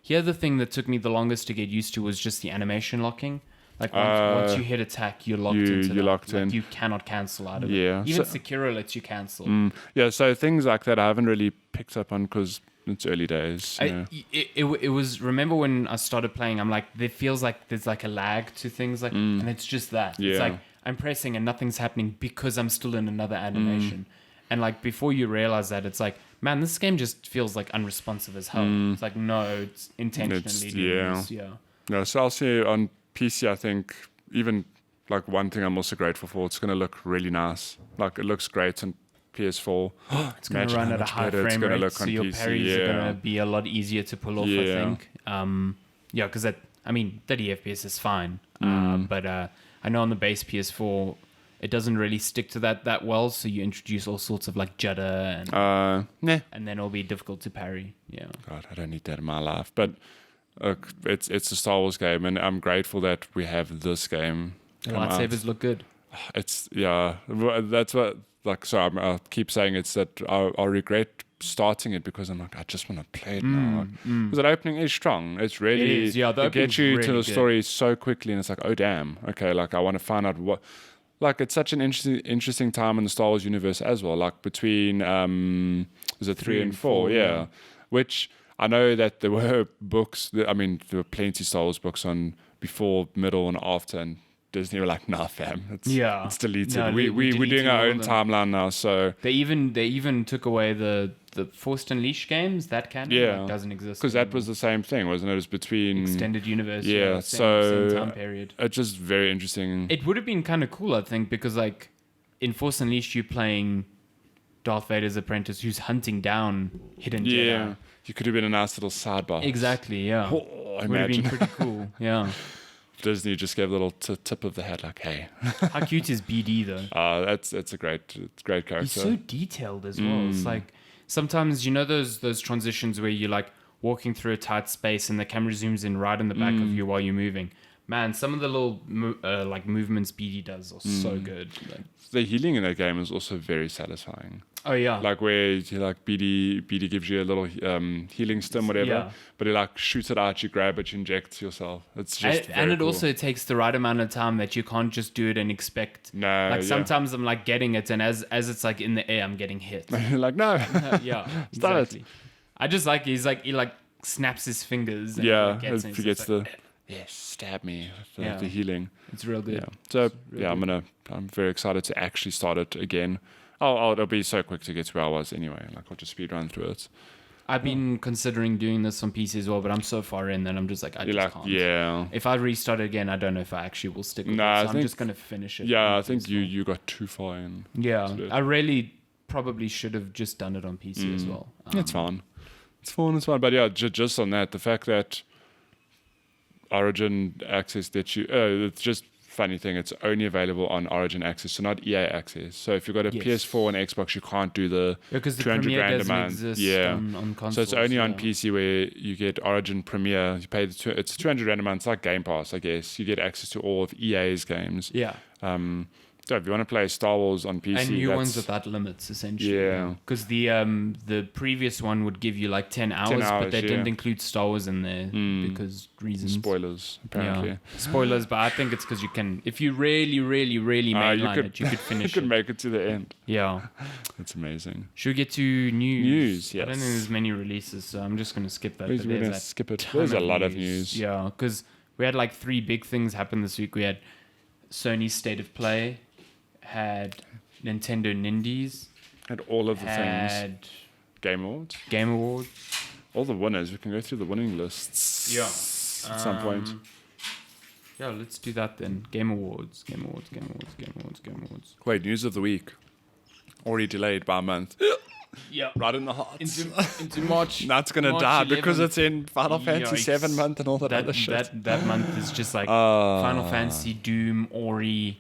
Here the thing that took me the longest to get used to was just the animation locking. Like once you hit attack, you're locked into that. You're locked in. You cannot cancel out of Yeah. it. Even Sekiro lets you cancel. Yeah, so things like that I haven't really picked up on because it's early days. It was, remember when I started playing, I'm like, there feels like there's like a lag to things, like, and it's just that. Yeah. It's like I'm pressing and nothing's happening because I'm still in another animation. And like before you realize that, it's like, man, this game just feels like unresponsive as hell. It's like, no, it's intentionally doing this. Yeah. No, so I'll say on PC, I think even like one thing I'm also grateful for, it's going to look really nice. Like it looks great on PS4. It's going to run at a high frame rate, so your parries are going to be a lot easier to pull off, I think. Yeah, because 30 FPS is fine. But I know on the base PS4, it doesn't really stick to that well, so you introduce all sorts of like judder and then it'll be difficult to parry. Yeah. God, I don't need that in my life. But it's a Star Wars game, and I'm grateful that we have this game. The lightsabers look good. It's that's what. Like, so I keep saying it's that I regret starting it because I'm like, I just want to play it now. Because the opening is strong. It's really, it gets you to the story so quickly, and it's like, oh damn, okay, like I want to find out what. Like it's such an interesting time in the Star Wars universe as well. Like between was it 3 and 4? Yeah, which I know that there were books. There were plenty of Star Wars books on before, middle, and after, and Disney were like, nah, fam, it's deleted. No, we're doing our own timeline now. So they even took away the Force Unleashed games. That canon doesn't exist because that was the same thing, wasn't it? It was between extended universe. Same time period. It's just very interesting. It would have been kind of cool, I think, because like in Force Unleashed, you're playing Darth Vader's apprentice who's hunting down hidden Jedi. Yeah, you could have been a nice little sidebar. Exactly. Yeah, would have been pretty cool. Yeah. Disney just gave a little tip of the head, like, hey. How cute is BD though? That's a great character. He's so detailed as well. It's like sometimes those transitions where you're like walking through a tight space and the camera zooms in right in the back of you while you're moving. Man, some of the little movements BD does are so good. Like, the healing in that game is also very satisfying. Oh yeah, like where BD gives you a little healing stim, whatever, but he like shoots it out, you grab it, you inject yourself. It's just and it cool. Also takes the right amount of time that you can't just do it and expect. No, like sometimes I'm like getting it, and as it's like in the air, I'm getting hit. You're like no, yeah, stop exactly. it. I just like he snaps his fingers. And he gets the. Yes, stab me with the healing. It's real good. Yeah. So I'm very excited to actually start it again. It'll be so quick to get to where I was anyway. Like I'll just speed run through it. I've been considering doing this on PC as well, but I'm so far in that I'm just like, I just can't. Yeah. If I restart it again, I don't know if I actually will stick with it. So I'm just going to finish it. Yeah, I think you got too far in. Yeah. I really probably should have just done it on PC as well. It's fine. It's fine. But yeah, just on that, the fact that Origin Access that it's just funny thing, it's only available on Origin Access, so not EA Access. So if you've got a PS4 and Xbox, you can't do the 200 grand a month. On consoles, so it's only on PC where you get Origin Premiere. You pay it's 200 rand a month. It's like Game Pass, I guess. You get access to all of EA's games. Yeah. So if you want to play Star Wars on PC, and new ones without limits, essentially. Yeah. Because the previous one would give you like 10 hours, but they didn't include Star Wars in there because reasons. Spoilers, apparently. Yeah. Spoilers, but I think it's because you can, if you really, really, really mainline it, you could finish it. You could make it to the end. Yeah. That's amazing. Should we get to news? News, yes. I don't think there's many releases, so I'm just going to skip that. We're going to skip it. There's a lot of news. Yeah, because we had like 3 big things happen this week. We had Sony's State of Play, had Nintendo Nindies, had all of the things. Game Awards. All the winners. We can go through the winning lists. Yeah. At some point. Yeah, let's do that then. Game Awards. Wait, news of the week. Already delayed by a month. Yeah. Right in the heart. Into March. Now it's going to die 11th. Because it's in Final Fantasy 7 month and all that other shit. That month is just like Final Fantasy, Doom, Ori.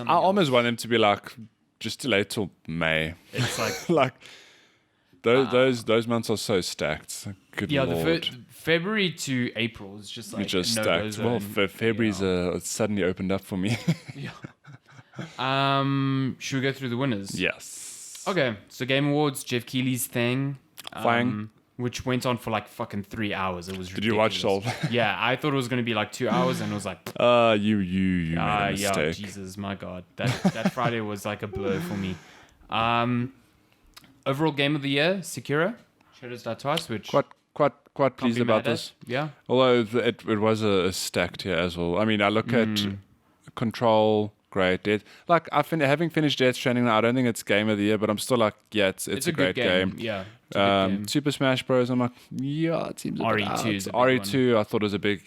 I almost want them to be like, just delay till May. It's like... like, those months are so stacked. Good Yeah, lord. February to April is just like It's just no-go stacked. Well, zone. February's it's suddenly opened up for me. Yeah. Should we go through the winners? Yes. Okay, so Game Awards, Jeff Keighley's thing. Flying. Which went on for like fucking 3 hours. It was Did you watch Soul? Yeah, I thought it was going to be like 2 hours, and it was like, You made a mistake. yeah, Jesus, my God, that Friday was like a blow for me. Overall game of the year, Sekiro, Shadows Die Twice, which Quite can't pleased be about mad at. this. Yeah, Although it was a stacked year as well. I mean, I look at Control, great. Like having finished Death Stranding now, I don't think it's game of the year, but I'm still like, yeah, it's a great good game. Yeah, it's a good game. Super Smash Bros. I'm like, yeah, it seems a bit out. RE2 is a big RE2, I thought was a big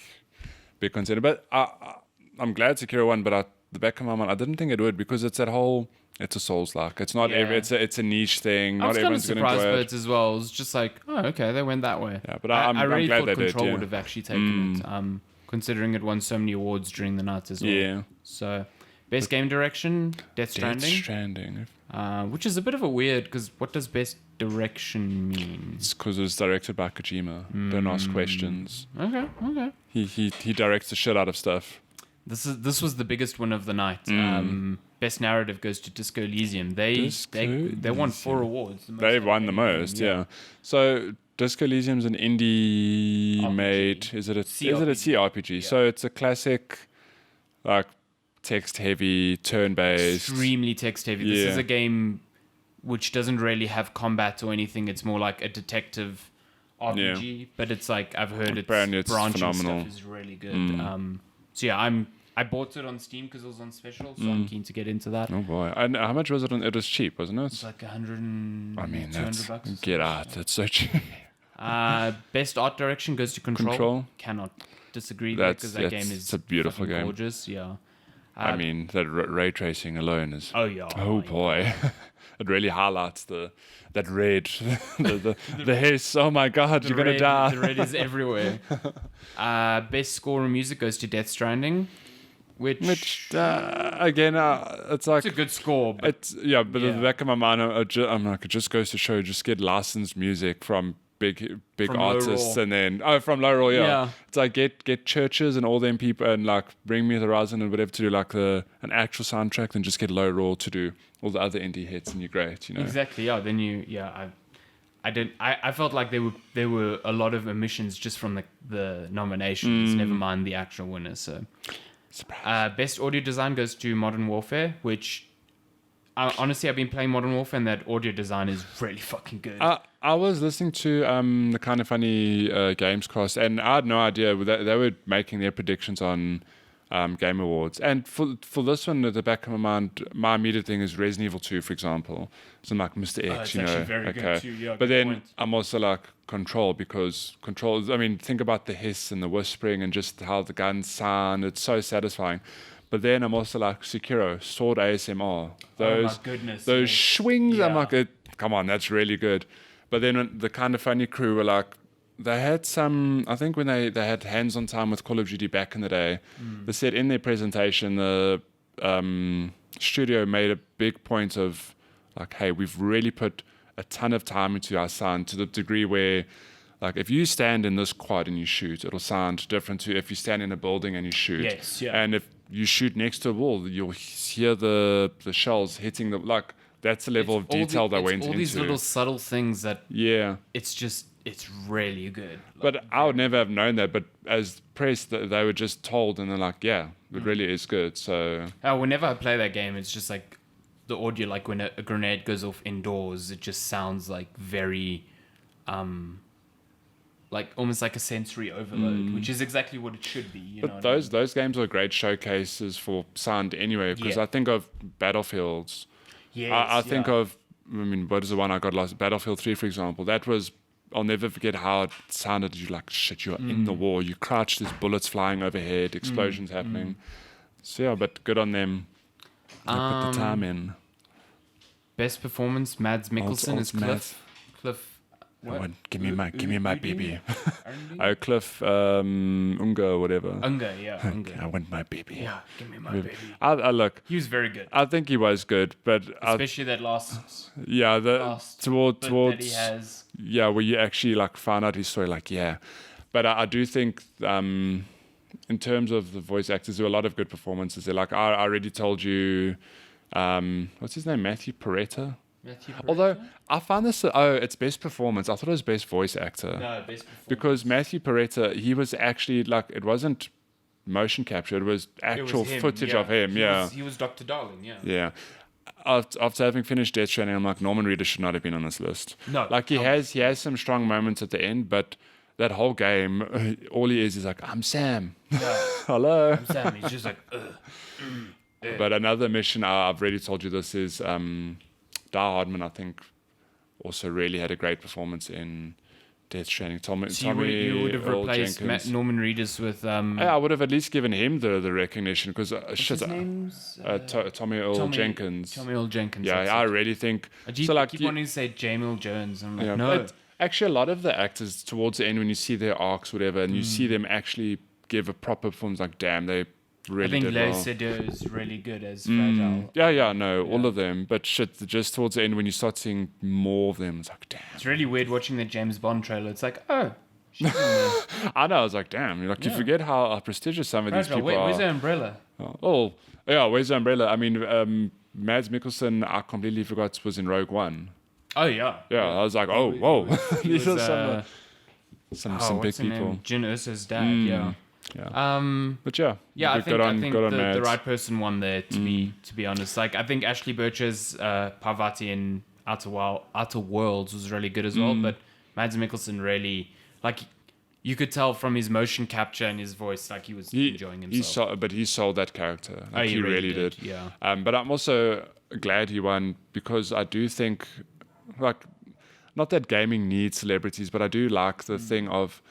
contender, but I'm glad Sekiro won. But the back of my mind, I didn't think it would because it's it's a Souls-like. It's not it's a niche thing. I was Not kind of everyone's going to surprised enjoy by it. it as well. It was just like, oh, okay, they went that way. Yeah, but I really glad thought they did. Control Yeah. would have actually taken it, considering it won so many awards during the night as well. Yeah. So, best game direction, Death Stranding. Death Stranding. Which is a bit of a weird, because what does best direction mean? It's because it was directed by Kojima. Don't ask questions. Okay. He directs the shit out of stuff. This was the biggest win of the night. Best narrative goes to Disco Elysium. They won 4 awards. They won the most, yeah. So Disco Elysium's an indie RPG. made. Is it a CRPG? Yeah. So it's a classic, like text heavy, turn based. Extremely text heavy. Yeah. This is a game which doesn't really have combat or anything. It's more like a detective RPG, but it's like I've heard its Apparently it's branching phenomenal. stuff is really good. So yeah, I bought it on Steam because it was on special, so I'm keen to get into that. Oh boy! And how much was it? It was cheap, wasn't it? It's like 100 I mean, 200 bucks. get out! That's so cheap. Best art direction goes to Control. Control. Cannot disagree there because that game is it's a beautiful fucking game. gorgeous. Yeah. I mean, that ray tracing alone is. Oh yeah. Oh boy, it really highlights that red, the hiss. Oh my God, you're gonna die. The red is everywhere. Best score and music goes to Death Stranding, which again, it's like it's a good score. But it's but in the back of my mind, I'm like, it just goes to show, just get licensed music from big From artists, Low and then from Low Roll, Yeah. It's like get churches and all them people, and like Bring Me the Horizon and whatever to do like an actual soundtrack, then just get Low Roll to do all the other indie hits, and you're great, exactly, yeah. Then I felt like there were a lot of omissions just from the nominations. Never mind the actual winners. So, best audio design goes to Modern Warfare, which. Honestly, I've been playing Modern Warfare, and that audio design is really fucking good. I was listening to the Kind of Funny Games Cast, and I had no idea they were making their predictions on Game Awards. And for this one, at the back of my mind, my immediate thing is Resident Evil 2, for example. So I'm like Mr. X, it's actually very good too. Yeah, but good then point. I'm also like Control, because Control. I mean, think about the hiss and the whispering and just how the guns sound. It's so satisfying. But then I'm also like Sekiro, Sword ASMR. Oh my goodness. Those swings, I'm Yeah. like, come on, that's really good. But then when the Kind of Funny crew were like, they had some, I think when they had hands-on time with Call of Duty back in the day, they said in their presentation, the studio made a big point of like, hey, we've really put a ton of time into our sound, to the degree where, like, if you stand in this quad and you shoot, it'll sound different to if you stand in a building and you shoot. Yes, yeah. And if you shoot next to a wall, you'll hear the shells hitting the, like, that's the level of detail that went into. All these little subtle things that Yeah. it's really good. But I would never have known that. But as press, they were just told, and they're like, yeah, it really is good. So Whenever I play that game, it's just like the audio, like when a grenade goes off indoors, it just sounds like very, like almost like a sensory overload, which is exactly what it should be. You know but what I mean? those games are great showcases for sound anyway. Because Yeah. I think of Battlefields. Yes, I think yeah. of, I mean, what is the one I got last? Battlefield 3, for example. That was, I'll never forget how it sounded. You like, shit, you're in the war. You crouch, there's bullets flying overhead, explosions happening. So yeah, but good on them. They put the time in. Best performance, Mads Mikkelsen Old is Mads. Cliff Give me my baby. R&B? Cliff Unga or whatever. Unga, yeah. Unga. I want my baby. Yeah, give me my baby. I look. He was very good. I think he was good, but Especially that last towards that he has. where you actually like found out his story, like but I do think in terms of the voice actors, there were a lot of good performances there. Like I already told you, what's his name, Matthew Peretta. Although I found this, it's best performance. I thought it was best voice actor. No, best performance. Because Matthew Peretta, he was actually like, it wasn't motion capture, it was actual footage of him. He was Dr. Darling, yeah. Yeah. After having finished Death Stranding, I'm like, Norman Reedus should not have been on this list. No. Like he has some strong moments at the end, but that whole game, all he is like, I'm Sam. Yeah. Hello. I'm Sam. He's just like, But another mission, I've already told you this, is Dar Hardman, I think, also really had a great performance in Death Stranding. You would have Earl replaced Norman Reedus with... I would have at least given him the recognition, because his name's? Tommy Earl Jenkins. Tommy Earl Jenkins. Yeah, I really think... I keep wanting to say Jamie Earl Jones. I'm like, no. But actually, a lot of the actors towards the end, when you see their arcs, whatever, and you see them actually give a proper performance, like, damn, they really did well. I think Leo Seydoux is really good as Fragile. All of them. But shit, just towards the end, when you start seeing more of them, it's like, damn. It's really weird watching the James Bond trailer. It's like, oh, she's in there. I know, I was like, damn. You forget how prestigious some of these people are. Where's the umbrella? Where's the umbrella? I mean, Mads Mikkelsen, I completely forgot, was in Rogue One. Oh, yeah. Yeah, I was like, oh, whoa. These are some big people. Jyn Erso's dad, yeah. But I think the right person won there, to be honest. Like, I think Ashley Birch's Parvati in Outer Worlds was really good as well, but Mads Mikkelsen really, like, you could tell from his motion capture and his voice, like, he was enjoying himself. But he sold that character. Like, he really did. Yeah. But I'm also glad he won, because I do think, like, not that gaming needs celebrities, but I do like the thing of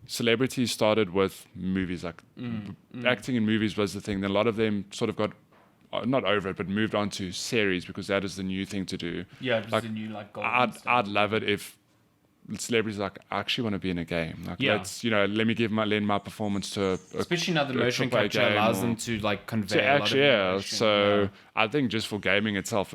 celebrities started with movies. Like, acting in movies was the thing. Then a lot of them sort of got, not over it, but moved on to series, because that is the new thing to do. Yeah, just the new, like, golden I'd love it if celebrities like, I actually want to be in a game. Like, let's, lend my performance to especially now the motion capture allows them to, like, convey a lot of information. So I think just for gaming itself,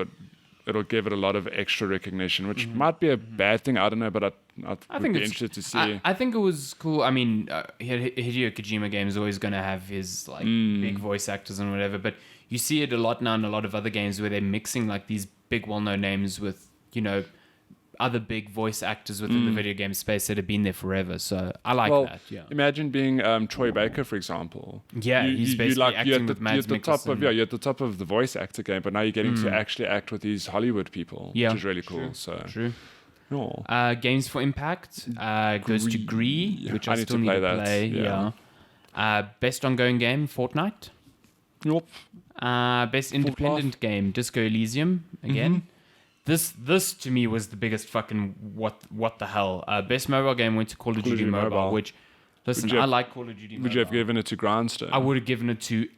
it'll give it a lot of extra recognition, which might be a bad thing. I don't know, but I would be interested to see. I think it was cool. I mean, Hideo Kojima games are always going to have his, like, big voice actors and whatever, but you see it a lot now in a lot of other games where they're mixing, like, these big well-known names with, other big voice actors within the video game space that have been there forever. So I like that. Yeah. Imagine being Troy Baker, for example. Yeah, he's basically acting with Mads Mikkelsen. You're at the top of the voice actor game, but now you're getting to actually act with these Hollywood people, which is really cool. True. No. Games for Impact goes to Gree, which I still need to play. Yeah. Best ongoing game, Fortnite. Yup. Best independent game, Disco Elysium again. This to me was the biggest fucking what the hell. Best mobile game went to Call of Duty Mobile, which, listen, I like Call of Duty Mobile. Would you have given it to Grindstone? I would have given it to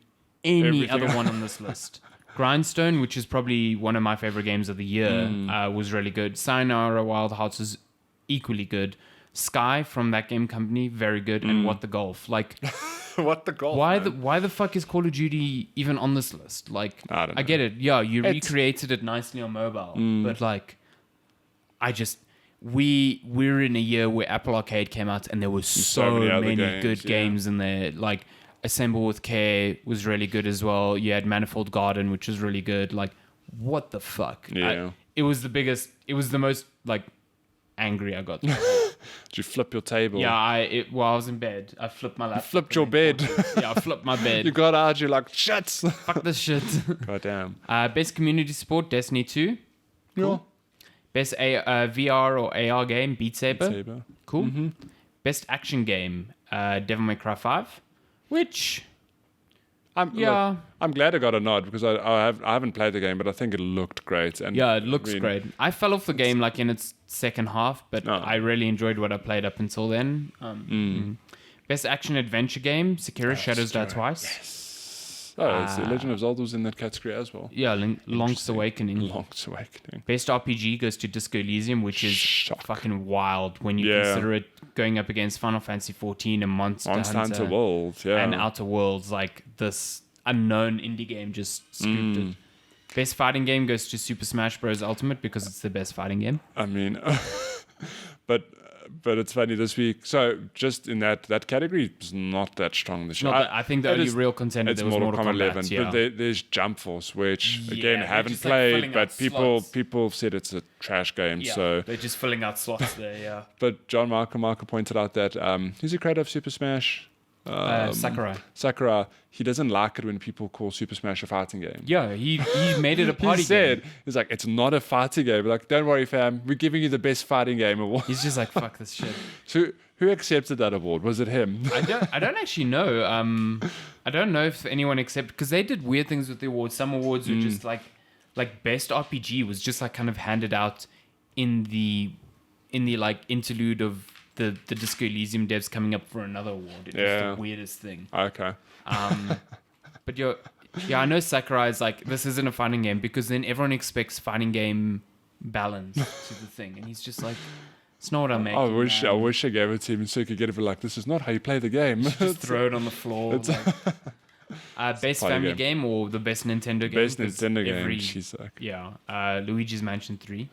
any other one on this list. Grindstone, which is probably one of my favorite games of the year, was really good. Sayonara Wild Hearts is equally good. Sky from that game company, very good. And What the Golf, like... What the golf? Why the fuck is Call of Duty even on this list? Like, I don't know. I get it. Yeah, you recreated it nicely on mobile, but like, we're in a year where Apple Arcade came out and there was so many good games in there. Like, Assemble with Care was really good as well. You had Manifold Garden, which was really good. Like, what the fuck? Yeah. It was the most, like, angry I got. Did you flip your table? Yeah, I was in bed. I flipped my laptop. You flipped your bed. Yeah, I flipped my bed. You got out, you're like, shit. Fuck this shit. God damn. Best community support, Destiny 2. Cool. Best VR or AR game, Beat Saber. Cool. Best action game, Devil May Cry 5. Which... I'm glad I got a nod, because I haven't played the game, but I think it looked great. And it looks great. I fell off the game like in its second half, but I really enjoyed what I played up until then. Best action adventure game, Sekiro: Shadows Die Twice. Yes. else? Oh, it's the Legend of Zelda was in that category as well. Yeah, Link's Awakening. Link's Awakening. Best RPG goes to Disco Elysium, which is fucking wild when you Yeah. consider it going up against Final Fantasy 14 and Monster Hunter World, yeah. and Outer Worlds. Like, this unknown indie game just scooped it. Best fighting game goes to Super Smash Bros. Ultimate because it's the best fighting game. I mean, but it's funny this week. So just in that category, it's not that strong this year. I think the only real contender there was Mortal Kombat 11. yeah. But there's Jump Force, which again they're haven't just, like, played, filling but out people slots. said it's a trash game. Yeah, So, they're just filling out slots there, yeah. but John Marker pointed out that who's the creator of Super Smash? Sakurai. He doesn't like it when people call Super Smash a fighting game. Yeah, he made it a party game. He's like, it's not a fighting game. Like, don't worry, fam. We're giving you the best fighting game award. He's just like, fuck this shit. So who accepted that award? Was it him? I don't actually know. I don't know if anyone accepted, because they did weird things with the awards. Some awards were just like best RPG was just like kind of handed out in the like interlude of the Disco Elysium devs coming up for another award. It was the weirdest thing. Okay. But I know Sakurai is like, this isn't a fighting game, because then everyone expects fighting game balance to the thing, and he's just like, it's not what I'm making. I wish I gave it to him so he could get it. But like, this is not how you play the game. Just throw it on the floor. Best family game or the best Nintendo game? Best Nintendo game. She's like, Luigi's Mansion 3.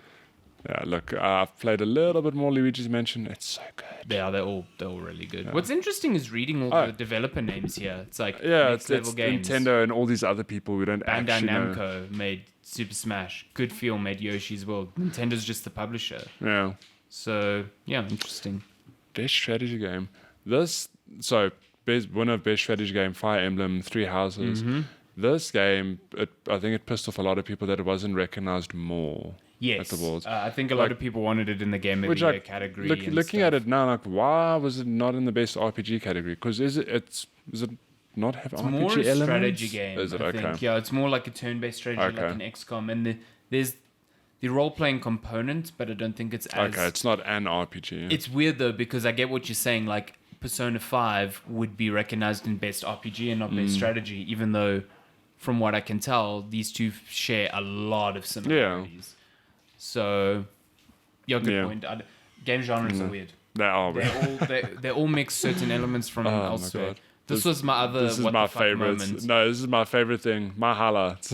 Yeah, look, I've played a little bit more Luigi's Mansion. It's so good. Yeah, they're all really good. Yeah. What's interesting is reading all the developer names here. It's like it's games. Nintendo and all these other people we don't actually know. Bandai Namco made Super Smash. Good Feel made Yoshi's World. Nintendo's just the publisher. Yeah. So yeah, interesting. Best strategy game. Winner of best strategy game, Fire Emblem, Three Houses. Mm-hmm. This game, I think it pissed off a lot of people that it wasn't recognized more. Yes, at the awards. I think a lot of people wanted it in the Game of the Year category. Looking at it now, like, why was it not in the best RPG category? Because is it not have it's RPG more a elements? strategy game. Is it I think. Yeah, it's more like a turn-based strategy, like an XCOM, and there's the role-playing component, but I don't think it's as it's not an RPG. It's weird though, because I get what you're saying. Like Persona 5 would be recognized in best RPG and not best strategy, even though, from what I can tell, these two share a lot of similarities. Yeah. So, good point. Game genres are weird. They are weird. They all mix certain elements from elsewhere. This was my other. This is my favorite. No, this is my favorite thing. My highlights.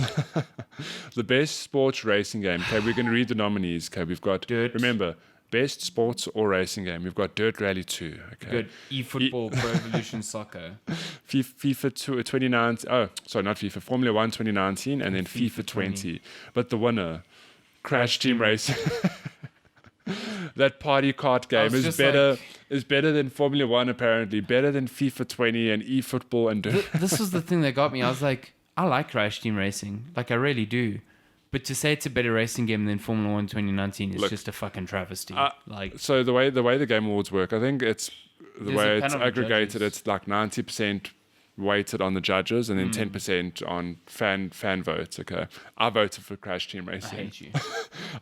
The best sports racing game. Okay, we're going to read the nominees. Okay, we've got. Remember, best sports or racing game. We've got Dirt Rally 2. Okay. Good. eFootball, Pro Evolution Soccer. FIFA 2019. Oh, sorry, not FIFA. Formula 1 2019, and then FIFA 20. But the winner, Crash Team Racing. That party kart game is better than Formula 1, apparently. Better than FIFA 20 and eFootball and This was the thing that got me. I was like, I like Crash Team Racing. Like, I really do. But to say it's a better racing game than Formula 1 2019 is just a fucking travesty. So the way the Game Awards work, I think it's the way it's aggregated. It's like 90% weighted on the judges and then 10% on fan votes. Okay, I voted for Crash Team Racing. I hate you.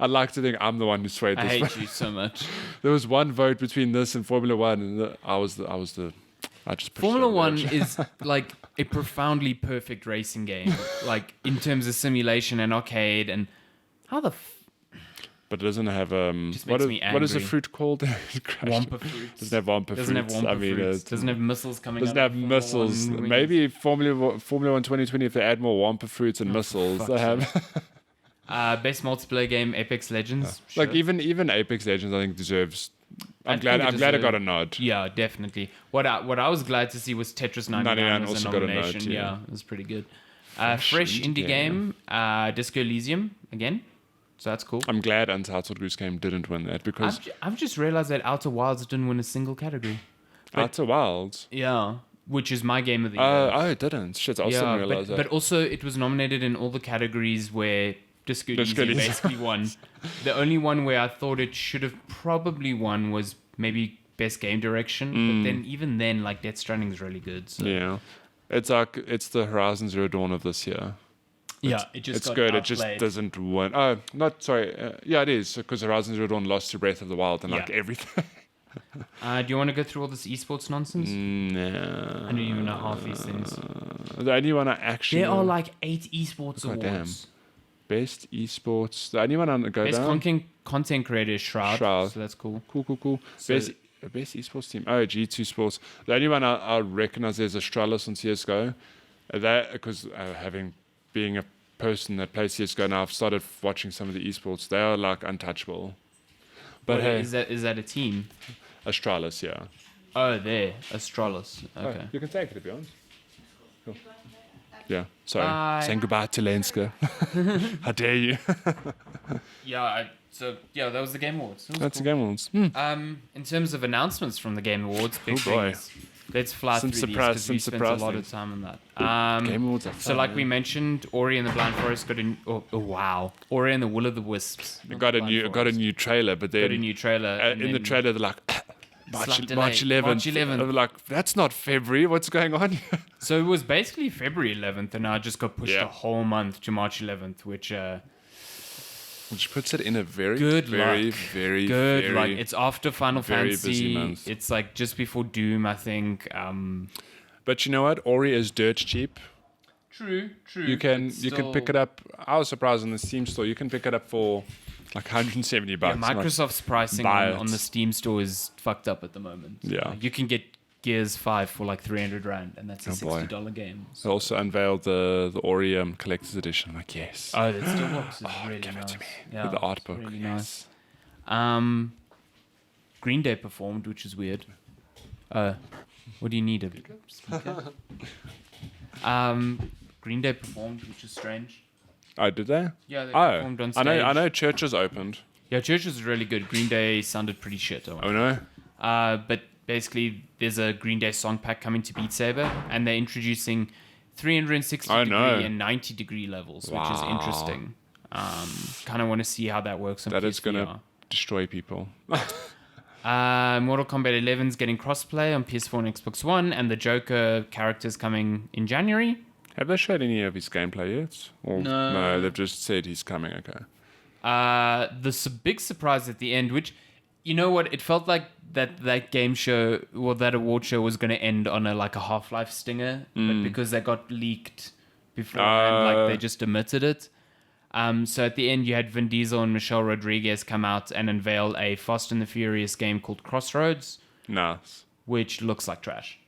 I'd like to think I'm the one who swayed this. I hate you so much. There was one vote between this and Formula 1, and I just pushed Formula 1 is like a profoundly perfect racing game, like in terms of simulation and arcade and how the. But it doesn't have what is the fruit called? Wampa fruits. Doesn't have Wampa fruits. Doesn't have missiles coming. Doesn't have missiles. Maybe Formula 1 2020, if they add more Wampa fruits and missiles, they have. Best multiplayer game, Apex Legends. Sure. Like even Apex Legends, I think deserves. I'm glad it got a nod. Yeah, definitely. What I was glad to see was Tetris 99 was a nomination. Got a nod, yeah, it was pretty good. Fresh indie game, Disco Elysium again. So that's cool. I'm glad Untitled Goose Game didn't win that, because I've just realized that Outer Wilds didn't win a single category. Outer Wilds? Yeah, which is my game of the year. Oh, it didn't. Shit, I also didn't realize that. But also, it was nominated in all the categories where Disco Elysium basically won. The only one where I thought it should have probably won was maybe Best Game Direction. But then, even then, like, Death Stranding is really good. So. Yeah. It's the Horizon Zero Dawn of this year. It's good. Outplayed. It just doesn't win. Oh, not sorry. Yeah, it is, because Horizon Zero Dawn lost to Breath of the Wild and like everything. Do you want to go through all this esports nonsense? No. I don't even know half these things. The only one I actually There know, are like 8 esports God awards. best esports. The only one on the go Best down. content creator is Shroud, Shroud. so that's cool. Cool. So- Best esports team. Oh, G2 Sports. The only one I recognize is Astralis on CS:GO. That because being a person that plays CS:GO now, I've started watching some of the esports. They are like untouchable. But Wait, hey, is that a team? Astralis, yeah. Oh, there, Astralis. Okay. Oh, you can take it if you want. Cool. Yeah, sorry. Bye. Saying goodbye to Lenska. How dare you? That was the Game Awards. That was That's cool. the game ones. In terms of announcements from the Game Awards, big Oh, boy. things. Let's fly Some through these surprise- because we some spent a lot surprise of things. time on that. Game Awards are So fun, like we man. mentioned, Ori and the Blind Forest got a wow. Ori and the Will of the Wisps. It got a new trailer, but then got a new trailer. and in the then trailer they're like Slight delay. March 11th. March 11th. I'm like, that's not February. What's going on? So it was basically February 11th, and now it just got pushed Yeah. a whole month to March 11th, which Which puts it in a very, Good very, luck. very, good. very, Like it's after Final very Fantasy. busy month. It's like just before Doom, I think. But you know what? Ori is dirt cheap. True. You can pick it up. I was surprised in the Steam store. You can pick it up for like $170. Yeah, I'm like, Microsoft's pricing buy it. on the Steam store is fucked up at the moment. Yeah. You can get Gears 5 for like 300 Rand, and that's a Oh, boy. $60 game. They also unveiled the Ori collector's edition. I'm like, yes. Oh, that still works. It's really give it nice. to me. Yeah, With the art it's book. Really Yes. nice. Green Day performed, which is weird. What do you need? A speaker? Green Day performed, which is strange. Oh, did they? Yeah, they Oh, performed on I stage. know churches opened. Yeah, Church was really good. Green Day sounded pretty shit. Oh, no? But basically, there's a Green Day song pack coming to Beat Saber, and they're introducing 360 Oh, degree no. and 90 degree levels, which is Wow. interesting. Kind of want to see how that works on That PSVR. is going to destroy people. Mortal Kombat 11 is getting crossplay on PS4 and Xbox One, and the Joker character's coming in January. Have they showed any of his gameplay yet? Or, No. No, they've just said he's coming. Okay. Big surprise at the end, which, you know what, it felt like that game show, or that award show was going to end on a Half-Life stinger, but because they got leaked beforehand, they just omitted it. So at the end, you had Vin Diesel and Michelle Rodriguez come out and unveil a Fast and the Furious game called Crossroads, Nice. which looks like trash.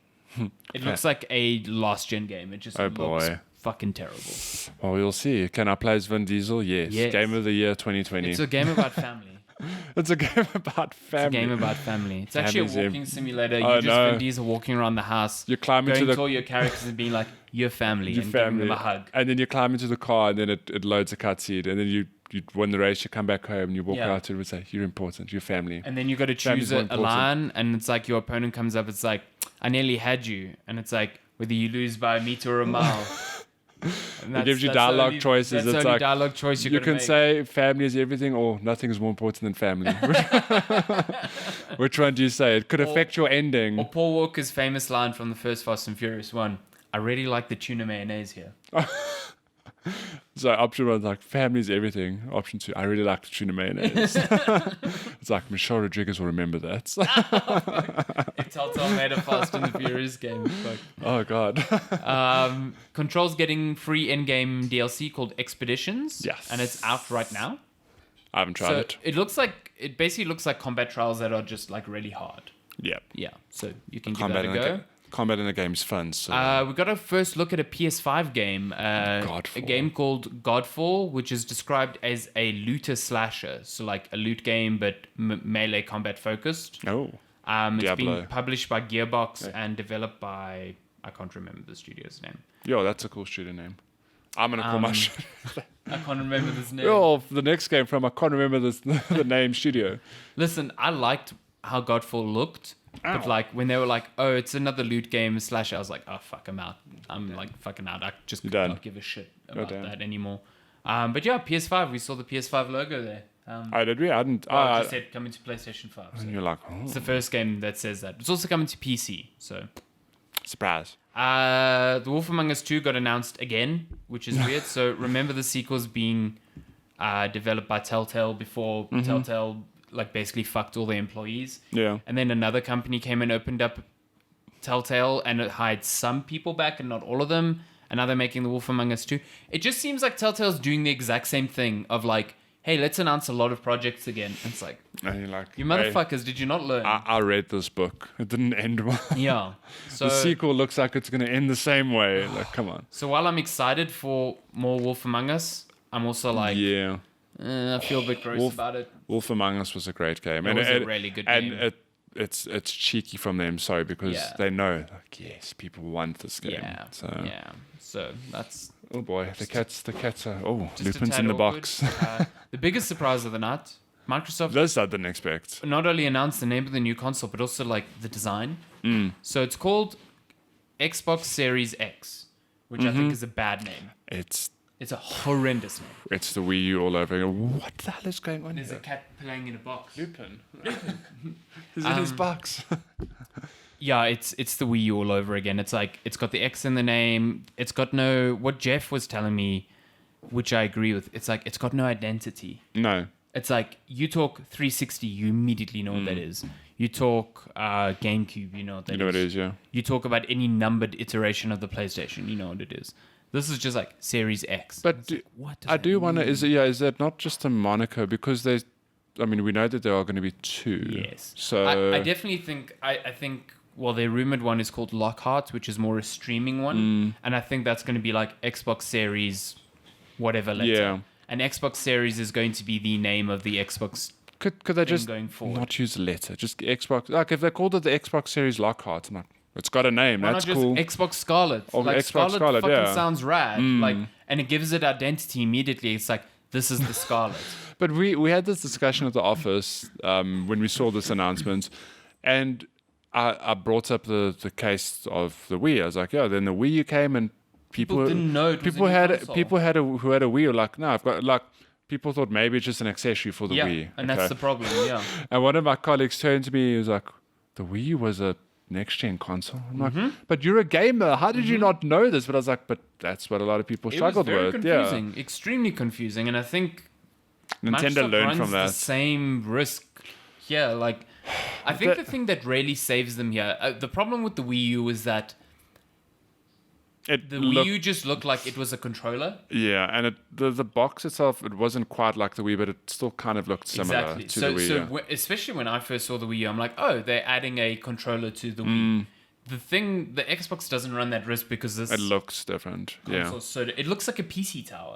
It looks like a last-gen game. It just Oh, looks boy. fucking terrible. Well, we'll see. Can I play as Vin Diesel? Yes. Yes. Game of the year 2020. It's a game about family. It's a game about family. It's a game about family. It's actually a Family's walking simulator. Oh, You just no. Vin Diesel walking around the house, You climb going into to the all your characters and being like, "Your family," your and family, giving them a hug. and then you climb into the car, and then it loads a cutscene, and then you win the race. You come back home, and you walk Yeah. out and say, "You're important. Your family." And then you got to Family's choose more a important. line, and it's like your opponent comes up. It's like, "I nearly had you," and it's like whether you lose by a meter or a mile. And It gives you that's the dialogue only- choices. That's It's the only like, dialogue choice You gotta can make. say family is everything, or nothing is more important than family. Which one do you say? It could affect your ending. Or Paul Walker's famous line from the first Fast and Furious one. I really like the tuna mayonnaise here. So option one's like family is everything. Option two, I really like the tuna mayonnaise. It's like Michelle Rodriguez will remember that. If Telltale made a Fast and the Furious game. Fuck. Oh god. Control's getting free in-game DLC called Expeditions. Yes. And it's out right now. I haven't tried So it. it basically looks like combat trials that are just like really hard. Yeah. Yeah. So you can Combat give in that a the go. combat in the game is fun. So We got a first look at a PS5 game. A Godfall. game called Godfall, which is described as a looter slasher. So like a loot game, but melee combat focused. oh. It's Diablo. been published by Gearbox and developed by, I can't remember the studio's name. Yo, that's a cool shooter name. I'm gonna call my I can't remember this name. Yo, the next game from I can't remember the name studio. Listen, I liked how Godfall looked, but Ow. like when they were like, "Oh, it's another loot game slasher," I was like, "Oh fuck, I'm out. I'm like fucking out. I just could You're done. not give a shit about damn. that anymore." But yeah, PS5. We saw the PS5 logo there. Oh, did we? I didn't. It just said coming to PlayStation 5. So and you're like, oh, it's the first game that says that. It's also coming to PC. So surprise. The Wolf Among Us 2 got announced again, which is weird. So remember the sequel's being developed by Telltale before Telltale like basically fucked all the employees. Yeah. And then another company came and opened up Telltale, and it hired some people back and not all of them. And now they're making The Wolf Among Us 2. It just seems like Telltale's doing the exact same thing of like, hey, let's announce a lot of projects again. And it's like, And you're like, you motherfuckers, did you not learn? I read this book. It didn't end well. Yeah. So The sequel looks like it's going to end the same way. Like, come on. So while I'm excited for more Wolf Among Us, I'm also like, Yeah. I feel a bit gross about it. Wolf Among Us was a great game. It was a really good game. And it's cheeky from them, sorry, because Yeah. they know, like, yes, people want this game. Yeah. So. Yeah. So that's Oh boy, the cats are. Oh, just a Lupin's tad in the awkward. box. The biggest surprise of the night, Microsoft This I didn't expect. not only announced the name of the new console, but also like the design. So it's called Xbox Series X, which I think is a bad name. It's a horrendous name. It's the Wii U all over again. What the hell is going on There's a here? cat playing in a box. Lupin. He's in his box. Yeah, it's the Wii U all over again. It's like it's got the X in the name. It's got no what Jeff was telling me, which I agree with. It's like it's got no identity. No. It's like you talk 360, you immediately know what that is. You talk GameCube, you know what that is. You know what it is, yeah. You talk about any numbered iteration of the PlayStation, you know what it is. This is just like Series X. But What does I that do wonder, mean? is that not just a moniker? Because there's, I mean, we know that there are going to be two. Yes. So I definitely think, I think, well, their rumored one is called Lockhart, which is more a streaming one. And I think that's going to be like Xbox Series, whatever letter. Yeah. And Xbox Series is going to be the name of the Xbox could they thing just going forward. not use a letter? Just Xbox. Like if they called it the Xbox Series Lockhart, I'm like, it's got a name. Why That's not just cool. Xbox Scarlet? Or Like Xbox Scarlet, fucking yeah. sounds rad. Like, and it gives it identity immediately. It's like, this is the Scarlet. But we had this discussion at the office when we saw this announcement, and I brought up the case of the Wii. I was like, yeah, then the Wii U came and People didn't know it was people a new had console. people had who had a Wii were like, no, I've got like people thought maybe it's just an accessory for the Yeah, Wii. and that's the problem, yeah. And one of my colleagues turned to me, he was like, the Wii U was a next gen console. I'm like, but you're a gamer. How did you not know this? But I was like, but that's what a lot of people struggled it was very with. confusing, extremely confusing, and I think Nintendo Microsoft learned runs from the that. same risk here. Like, I think the thing that really saves them here, the problem with the Wii U is that It the looked- Wii U just looked like it was a controller. Yeah, and the box itself, it wasn't quite like the Wii, but it still kind of looked similar Exactly. to So, the Wii. so yeah. especially when I first saw the Wii U, I'm like, oh, they're adding a controller to the Wii. The Xbox doesn't run that risk because this It looks different. console, so it looks like a PC tower.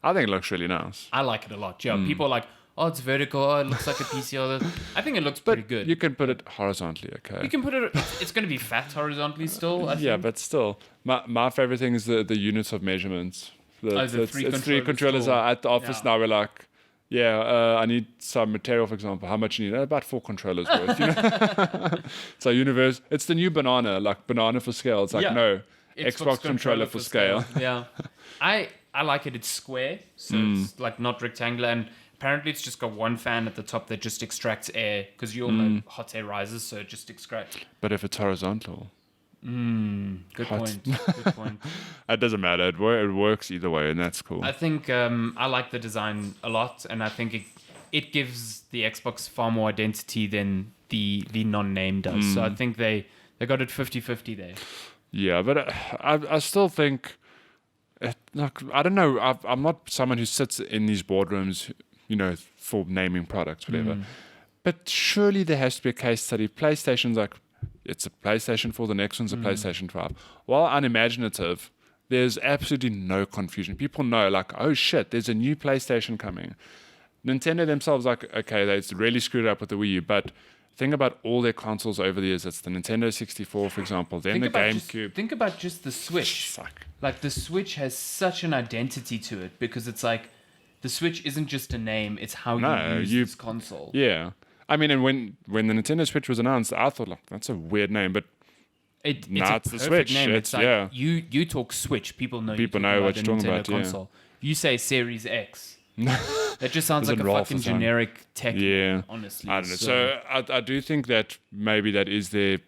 I think it looks really nice. I like it a lot. Yeah, people are like, oh, it's vertical. Oh, it looks like a PC. I think it looks pretty good. You can put it horizontally, okay? You can put it. It's going to be fat horizontally still. I think. Yeah, but still, my favorite thing is the units of measurements. the It's three three controllers controllers still. are at the office Yeah. now. We're like, yeah, I need some material, for example. How much you need? About 4 controllers worth. You know? So universe, it's the new banana, like banana for scale. It's like Yeah. no, Xbox controller for scale. Yeah, I like it. It's square, so it's like not rectangular, and apparently it's just got one fan at the top that just extracts air because you all know hot air rises, so it just extracts. But if it's horizontal, Good point. Good point. it doesn't matter. It works either way, and that's cool. I think I like the design a lot, and I think it gives the Xbox far more identity than the non-name does. So I think they got it 50-50 there. Yeah, but I still think, like, I don't know. I'm not someone who sits in these boardrooms, you know, for naming products, whatever. But surely there has to be a case study. PlayStation's like, it's a PlayStation 4, the next one's a PlayStation 5. While unimaginative, there's absolutely no confusion. People know, like, oh shit, there's a new PlayStation coming. Nintendo themselves, like, okay, they really screwed up with the Wii U, but think about all their consoles over the years. It's the Nintendo 64, for example, then the GameCube. Think about just the Switch. Suck. Like the Switch has such an identity to it because it's like the Switch isn't just a name; it's how you use this console. Yeah. I mean, and when the Nintendo Switch was announced, I thought, like, that's a weird name, but It's Nah, a it's the perfect Switch. name. It's- It's like yeah. you talk Switch, people know. People you're know what talking you're about talking a about, Nintendo yeah. console. If you say Series X, that just sounds like Doesn't a roll fucking for some. generic tech. Yeah. Honestly, I don't know. So I do think that maybe that is the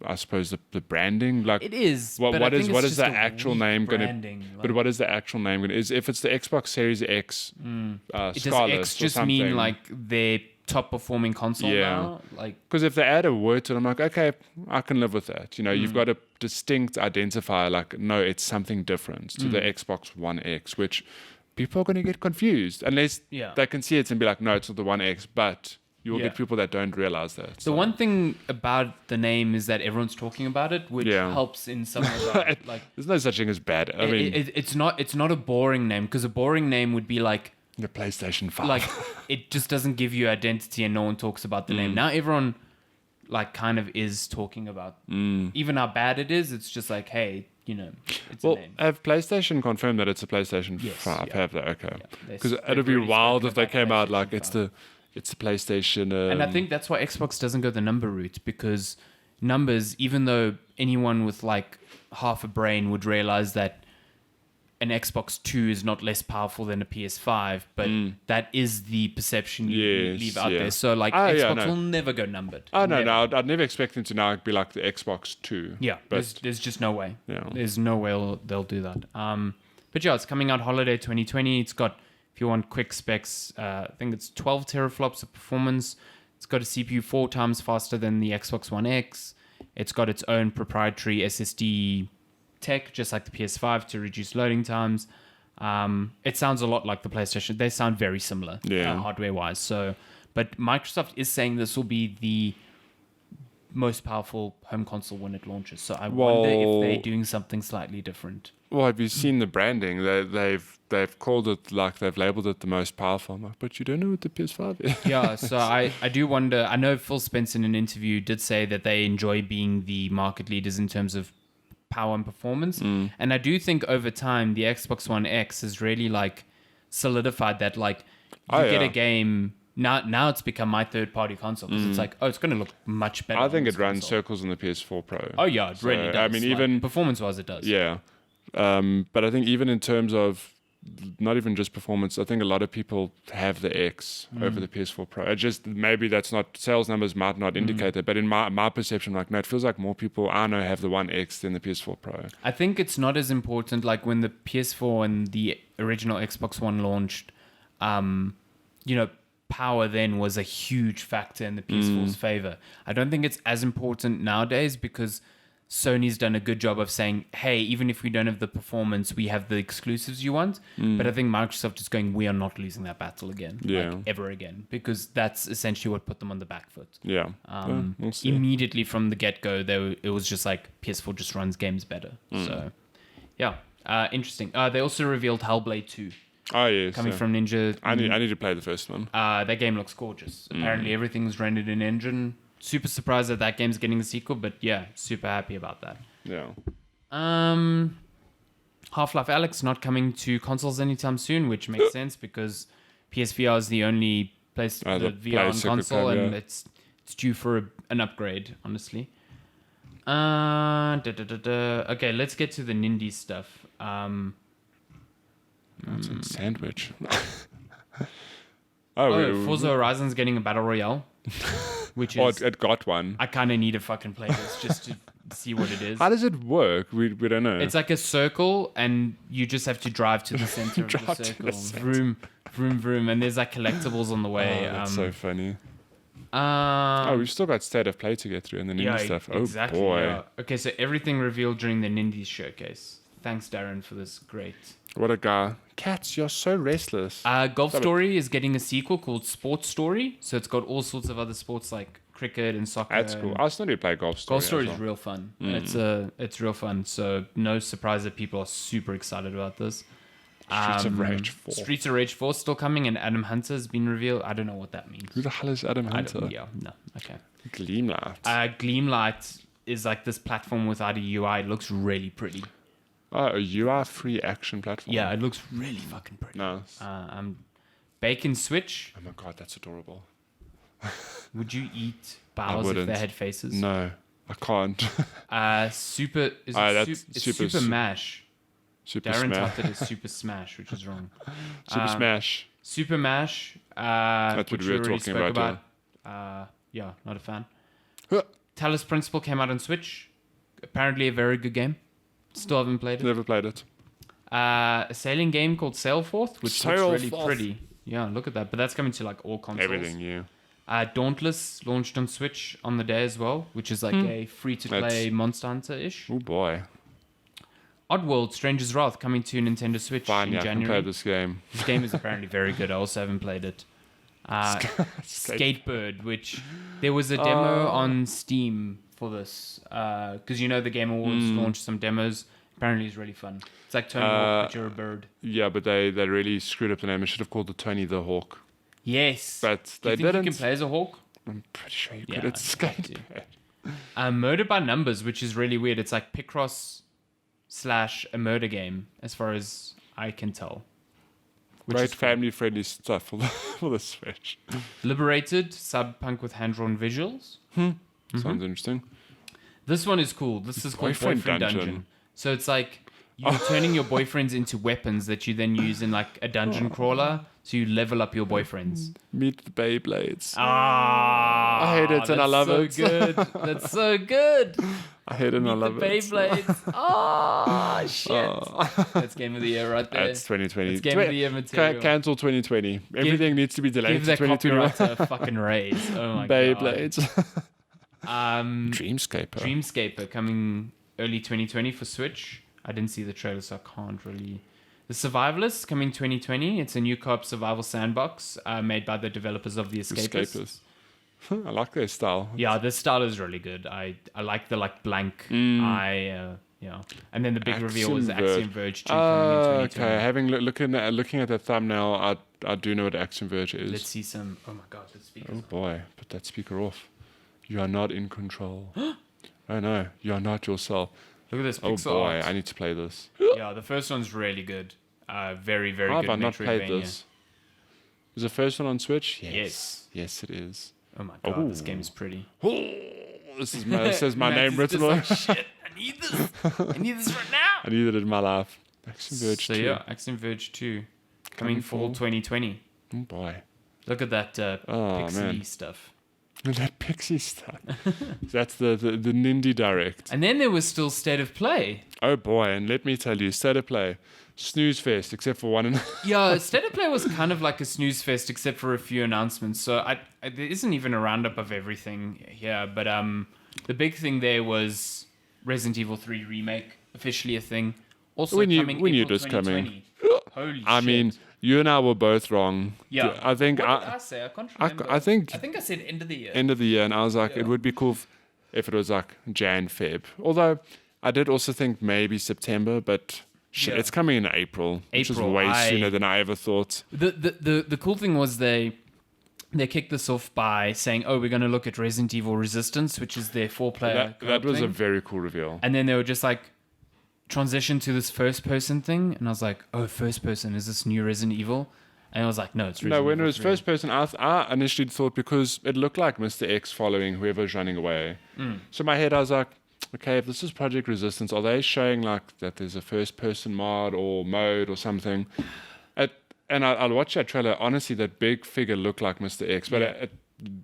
I suppose the branding. Like It is. What but I think what it's is just the a actual weak name going to? branding, But what is the actual name going to? Is if it's the Xbox Series X, does Scarlet X or just something? mean like their top performing console now? Like, Because if they add a word to it, I'm like, okay, I can live with that. You know, you've Mm. got a distinct identifier. Like, no, it's something different to the Mm. Xbox One X, which people are going to get confused unless Yeah. they can see it and be like, no, it's not the One X. But you will Yeah. get people that don't realize that. the one thing about the name is that everyone's talking about it, which Yeah. helps in some regard. Like, There's no such thing as bad. I mean, it's not a boring name, because a boring name would be like the PlayStation 5. like it just doesn't give you identity and no one talks about the Mm. name. Now everyone like kind of is talking about even how bad it is. It's just like, hey, you know, it's well, a name. have PlayStation confirmed that it's a PlayStation Yes, 5? yeah. Have they? Okay. Yeah, Because they've it'd be already wild spoken if they about came out like PlayStation it's the PlayStation. And I think that's why Xbox doesn't go the number route, because numbers, even though anyone with like half a brain would realize that an Xbox 2 is not less powerful than a PS5, but that is the perception you Yes, leave out yeah. there. So like Ah, yeah, Xbox no. will never go numbered. Oh no, Never. no, I'd never expect them to now be like the Xbox 2. Yeah, but there's just no way. Yeah. There's no way they'll do that. But yeah, it's coming out holiday 2020. It's got, if you want quick specs, I think it's 12 teraflops of performance. It's got a CPU 4 times faster than the Xbox One X. It's got its own proprietary SSD tech, just like the PS5, to reduce loading times. It sounds a lot like the PlayStation. They sound very similar, Yeah. hardware-wise. So, but Microsoft is saying this will be the most powerful home console when it launches. So I wonder if they're doing something slightly different. Well, have you seen the branding? They've called it like they've labeled it the most powerful. I'm like, but you don't know what the PS5 is. Yeah, so I do wonder. I know Phil Spencer in an interview did say that they enjoy being the market leaders in terms of power and performance. And I do think over time, the Xbox One X has really like solidified that, like, you get a game. Now it's become my third-party console, because it's like, oh, it's going to look much better. I on think this it runs console. circles on the PS4 Pro. Oh yeah, it really does. I mean, Like, even performance-wise, it does. yeah. But I think even in terms of not even just performance, I think a lot of people have the X over the PS4 Pro. It just, maybe that's not, sales numbers might not indicate that, but in my perception, like, no, it feels like more people I know have the One X than the PS4 Pro. I think it's not as important. Like when the PS4 and the original Xbox One launched, you know, power then was a huge factor in the PS4's favor. I don't think it's as important nowadays, because Sony's done a good job of saying, hey, even if we don't have the performance, we have the exclusives you want. But I think Microsoft is going, we are not losing that battle again, like, ever again, because that's essentially what put them on the back foot. Yeah. We'll see. Immediately from the get-go, it was just like, PS4 just runs games better. So, yeah, interesting. They also revealed Hellblade 2 Oh, yes. coming from Ninja. I need to play the first one. That game looks gorgeous. Apparently, everything's rendered in engine. Super surprised that that game's getting a sequel, but yeah, super happy about that. Yeah. Half-Life Alyx not coming to consoles anytime soon, which makes sense, because PSVR is the only place the VR on console, and it's due for an upgrade, honestly. Okay, let's get to the Nindies stuff. It's a sandwich. Forza Horizon's getting a battle royale, which is it got one. I kind of need to fucking play this just to see what it is. How does it work? We don't know. It's like a circle, and you just have to drive to the center of the circle. Vroom, vroom, vroom, and there's like collectibles on the way. That's so funny. Oh, we've still got State of Play to get through and the Nindies stuff. Exactly, oh boy. yeah. Okay, so everything revealed during the Nindies showcase. Thanks, Darren, for this. Great. What a guy. Cats, you're so restless. Golf Story is getting a sequel called Sports Story. So it's got all sorts of other sports like cricket and soccer. That's cool. I still need to play Golf Story. Golf Story is real fun. It's real fun. So no surprise that people are super excited about this. Streets of Rage 4. Streets of Rage 4 is still coming, and Adam Hunter has been revealed. I don't know what that means. Who the hell is Adam Hunter? Okay. Gleamlight. Gleamlight is like this platform without a UI. It looks really pretty. Oh, a UI-free action platform. Yeah, it looks really fucking pretty. Nice. Bacon Switch. Oh my god, that's adorable. Would you eat bowers if they had faces? No, I can't. Super Mash. Super Darren Smash. typed it as Super Smash, which is wrong. Super Smash. Super Mash. That's what which we were already talking spoke about. Yeah, not a fan. Talos Principle came out on Switch. Apparently a very good game. Still haven't played it. Never played it. A sailing game called Sailforth, which looks really Sailforth. pretty. Yeah, look at that. But that's coming to like all consoles. Everything, yeah. Dauntless launched on Switch on the day as well, which is like a free-to-play Monster Hunter-ish. Oh boy. Oddworld, Stranger's Wrath coming to Nintendo Switch Fine, in yeah, I can January. play this game. This game is apparently very good. I also haven't played it. Skatebird, which there was a demo on Steam for this because the Game Awards launched some demos. Apparently, it's really fun. It's like Tony Hawk, but you're a bird. Yeah, but they really screwed up the name. I should have called it Tony the Hawk. Yes, But Do you they think didn't. you can play as a hawk? I'm pretty sure you could. Yeah, It's I think Skatebird. Murder by Numbers, which is really weird. It's like Picross / a murder game, as far as I can tell. Which Great is cool. family-friendly stuff for the Switch. Liberated, cyberpunk with hand-drawn visuals. Sounds interesting. This one is cool. This is called Boyfriend Boyfriend Dungeon. Dungeon. So it's like you're turning your boyfriends into weapons that you then use in like a dungeon crawler. So you level up your boyfriends. Meet the Beyblades. Ah, I hate it and I love it. So good. That's so good. I hate it and I Meet love the it. Beyblades. Ah, shit. That's game of the year right there. That's 2020. It's game of the year material. Cancel 2020. Everything needs to be delayed Give to that 2021. copyright a fucking raise. Oh my Beyblades. god. Dreamscaper. Dreamscaper coming early 2020 for Switch. I didn't see the trailer, so I can't really. The Survivalists coming 2020. It's a new co-op survival sandbox made by the developers of The Escapists. I like their style. Yeah, this style is really good. I like the like blank eye. Yeah, and then the big reveal was Axiom Verge 2 coming in 2020. Okay, having looking at the thumbnail, I do know what Axiom Verge is. Let's see some. Oh my god, the speakers. Oh boy, put that speaker off. You are not in control. Oh no, you are not yourself. Look at this Oh pixel boy, art. I need to play this. Yeah, the first one's really good. Very, very How good. have I not played Metroidvania. this? Is the first one on Switch? Yes. Yes, it is. Oh my god, this Oh. game is pretty. This is my, it says my Matt name is written just on like, shit, I need this. I need this right now. I need it in my life. Axiom Verge So 2. yeah, Axiom Verge 2 coming fall 2020. Oh boy. Look at that pixie man. stuff. That pixie stuff. That's the Nindy Direct. And then there was still State of Play. Oh boy, and let me tell you, State of Play, snooze fest, except for one. Yeah, State of Play was kind of like a snooze fest, except for a few announcements. So there isn't even a roundup of everything here. But the big thing there was Resident Evil 3 Remake, officially a thing. Also We knew- coming we knew April this coming. 2020. Holy I shit. mean, you and I were both wrong. Yeah. I think What did I say? I can't remember. I think I think I said end of the year. end of the year, and I was like, Yeah. it would be cool if it was like Jan, Feb. Although I did also think maybe September, but shit, Yeah. it's coming in April, which is April, way sooner than I ever thought. The cool thing was they kicked this off by saying, "Oh, we're going to look at Resident Evil Resistance, which is their 4-player." That was a thing. very cool reveal. And then they were just like transition to this first person thing, and I was like, "Oh, first person, is this new Resident Evil?" And I was like, "No, it's Resident No, when Evil it was 3. first person, I initially thought because it looked like Mr. X following whoever's running away. So in my head, I was like, okay, if this is Project Resistance, are they showing like that there's a first person mod or mode or something? And I'll watch that trailer. Honestly, that big figure looked like Mr. X, but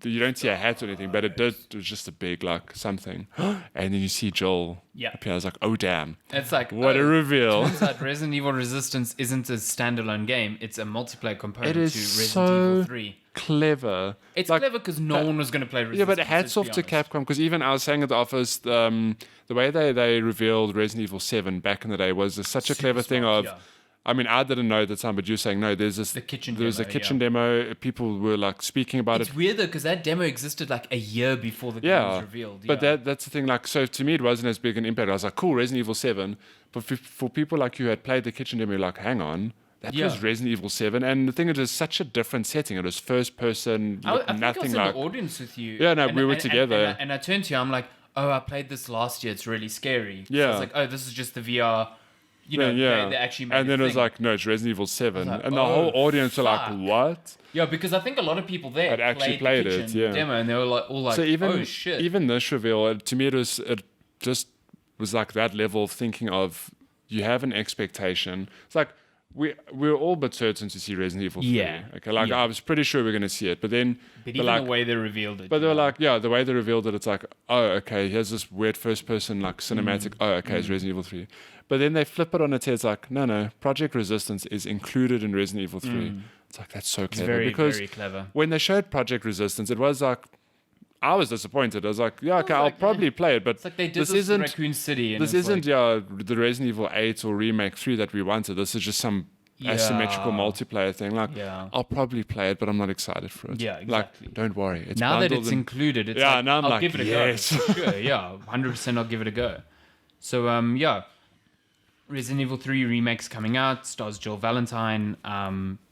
you don't see a hat or anything, but it was just a big like something. And then you see Joel Yeah. appear. I was like, oh damn, It's like what a reveal! Turns out Resident Evil Resistance isn't a standalone game; it's a multiplayer component It is to Resident so Evil 3. Clever. It's Like, clever because no one was going to play Yeah, Resistance. but hats off let's to be honest. Capcom because even I was saying at the office, the way they revealed Resident Evil 7 back in the day was such a Super clever thing smart, of. yeah. I mean, I didn't know at the time, but you're saying no. There's this. The kitchen There was a demo, kitchen demo. People were like speaking about It's it. weird though because that demo existed like a year before the game was Yeah, revealed. but yeah. that's the thing. Like, so to me, it wasn't as big an impact. I was like, cool, Resident Evil 7. But for people like you who had played the kitchen demo, you're like, hang on. That Yeah. was Resident Evil 7. And the thing is, it was such a different setting. It was first person, I think I nothing was in like. the audience with you. Yeah, no, we were together. And I turned to you. I'm like, oh, I played this last year. It's really scary. So I Yeah. was like, oh, this is just the VR. You know, yeah. they actually made And then a it was thing. like, no, it's Resident Evil 7. like, and the oh, whole audience were like, fuck. what? Yeah, because I think a lot of people there Had actually played played the it, kitchen yeah. demo, and they were like, all like, So oh shit. even this reveal, to me, it just was like that level of thinking of you have an expectation. It's like we were all but certain to see Resident Evil 3. Yeah. Okay, like Yeah. I was pretty sure we are going to see it, but then But they're even like, the way they revealed it. but they were like, yeah, the way they revealed it, it's like, oh, okay, here's this weird first person like cinematic. Oh, okay, it's Resident Evil 3. But then they flip it on its head. It's like, no, Project Resistance is included in Resident Evil 3. It's like, that's so it's clever. very, because very clever. when they showed Project Resistance, it was like, I was disappointed. I was like, yeah, okay, was I'll like, probably play it, but It's like they did this in Raccoon City. And this it's isn't like, the Resident Evil 8 or Remake 3 that we wanted. This is just some asymmetrical multiplayer thing. Like, I'll probably play it, but I'm not excited for it. Yeah, exactly. Like, don't worry. It's now that bundled it's in- included, it's Yeah, like, now I'm I'll like, give it a yes. go. Sure, yeah, 100% I'll give it a go. So, Resident Evil 3 Remake's coming out, stars Jill Valentine,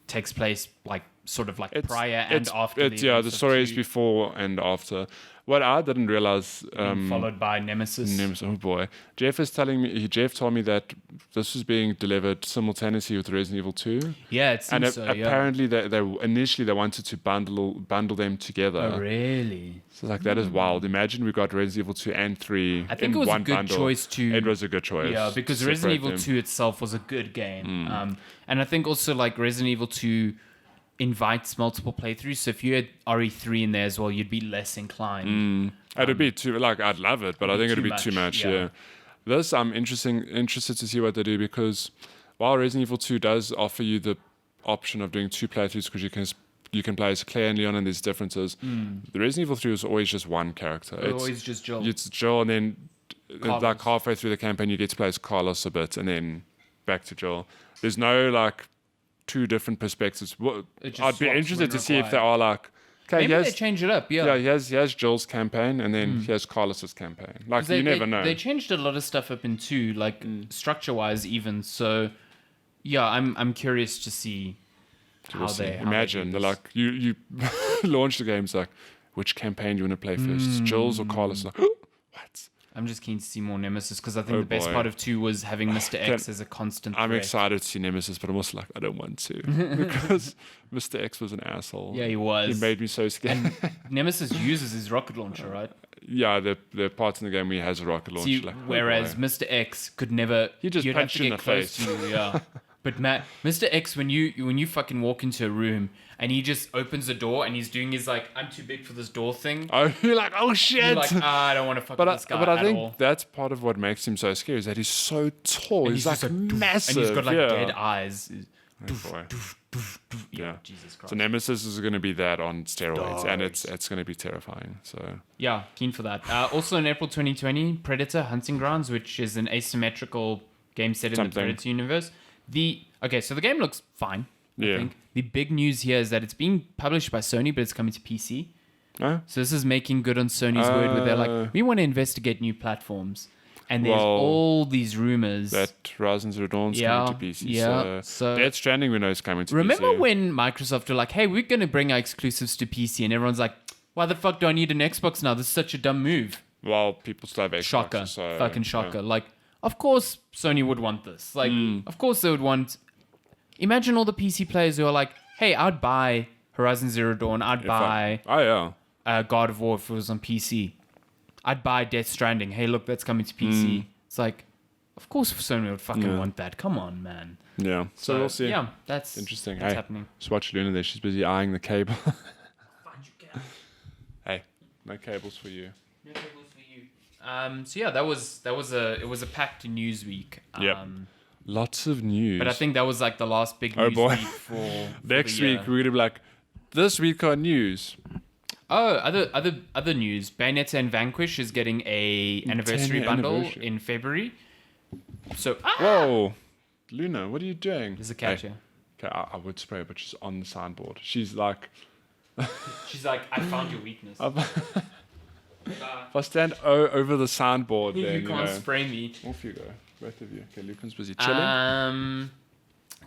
takes place like sort of like prior and after the the events of story is 2, before and after. What I didn't realize, being followed by Nemesis. oh boy, Jeff told me that this was being delivered simultaneously with Resident Evil 2. Yeah, it And seems so, apparently they initially they wanted to bundle them together. Oh, really? So like that is wild. Imagine we got Resident Evil 2 and 3 I think in it was one a good bundle. choice to... It was a good choice. Yeah, because to Resident separate Evil them. 2 itself was a good game. And I think also like Resident Evil 2 invites multiple playthroughs. So if you had RE3 in there as well, you'd be less inclined. It'd be too like I'd love it, but I think it'd be too much. yeah. Yeah. This I'm interested to see what they do because while Resident Evil 2 does offer you the option of doing 2 playthroughs because you can play as Claire and Leon and there's differences. The Resident Evil 3 was always just one character. It's Always just Jill. It's Joel, and then Carlos. like halfway through the campaign you get to play as Carlos a bit, and then back to Joel. There's no like 2 different perspectives. It just I'd be swaps interested when to see if they required. are like, okay, Maybe he they has, change it up, yeah. he has Joel's campaign, and then he has Carlos's campaign. Like you never know. They changed a lot of stuff up in 2, like structure-wise even. So, yeah, I'm curious to see how they imagine do they're this. like you launch the games like, which campaign do you want to play first, Joel's or Carlos? Like, what? I'm just keen to see more Nemesis because I think Oh, the best boy. part of 2 was having Mr. X as a constant I'm threat. excited to see Nemesis, but I'm also like, I don't want to because Mr. X was an asshole. Yeah, he was. He made me so scared. Nemesis uses his rocket launcher, right? Yeah, the parts in the game where he has a rocket launcher. See, like, oh whereas boy. Mr. X could never. He just you'd have punched to you in get the close face. to you, yeah. But Mr. X, when you fucking walk into a room and he just opens the door and he's doing his like, I'm too big for this door thing. Oh, you're like, oh shit! You're like, I don't want to fuck with this guy but I at think all. that's part of what makes him so scary is that he's so tall. And He's like just massive. and he's got like yeah. dead eyes. Oh, boy. Yeah, Jesus Christ. So Nemesis is going to be that on steroids, and it's going to be terrifying. So Yeah, keen for that. Also in April 2020, Predator Hunting Grounds, which is an asymmetrical game set in the Predator universe. So the game looks fine. I Yeah. think. The big news here is that it's being published by Sony, but it's coming to PC. Huh? So this is making good on Sony's word where they're like, we want to investigate new platforms. And there's Well, all these rumors. that Horizon Zero Dawn's coming to PC. Yeah, So Death Stranding we know is coming to Remember PC. when Microsoft were like, hey, we're going to bring our exclusives to PC, and everyone's like, why the fuck do I need an Xbox now? This is such a dumb move. Well, people still have Xbox. Shocker. So, Fucking shocker. Like, of course Sony would want this. Like, of course they would want... Imagine all the PC players who are like, hey, I'd buy Horizon Zero Dawn. I'd buy God of War if it was on PC. I'd buy Death Stranding. Hey, look, that's coming to PC. It's like, of course Sony would fucking want that. Come on, man. Yeah. So we'll see. Yeah, that's Interesting. That's Hey, happening. just watch Luna there. She's busy eyeing the cable. Hey, no cables for you. No cables for you. So yeah, it was a packed news week. Yep. Lots of news. But I think that was like the last big news boy. week for next the year. week we're gonna be like, this week on news. Oh, other news. Bayonetta and Vanquish is getting a anniversary 10-year bundle anniversary. in February. So Whoa, Luna, what are you doing? there's a cat Hey, here. okay, I would spray, but she's on the soundboard. She's like, She's like, I found your weakness. if I stand over the soundboard, then you can't spray me. Off you go, both of you. Okay, Lucan's busy chilling.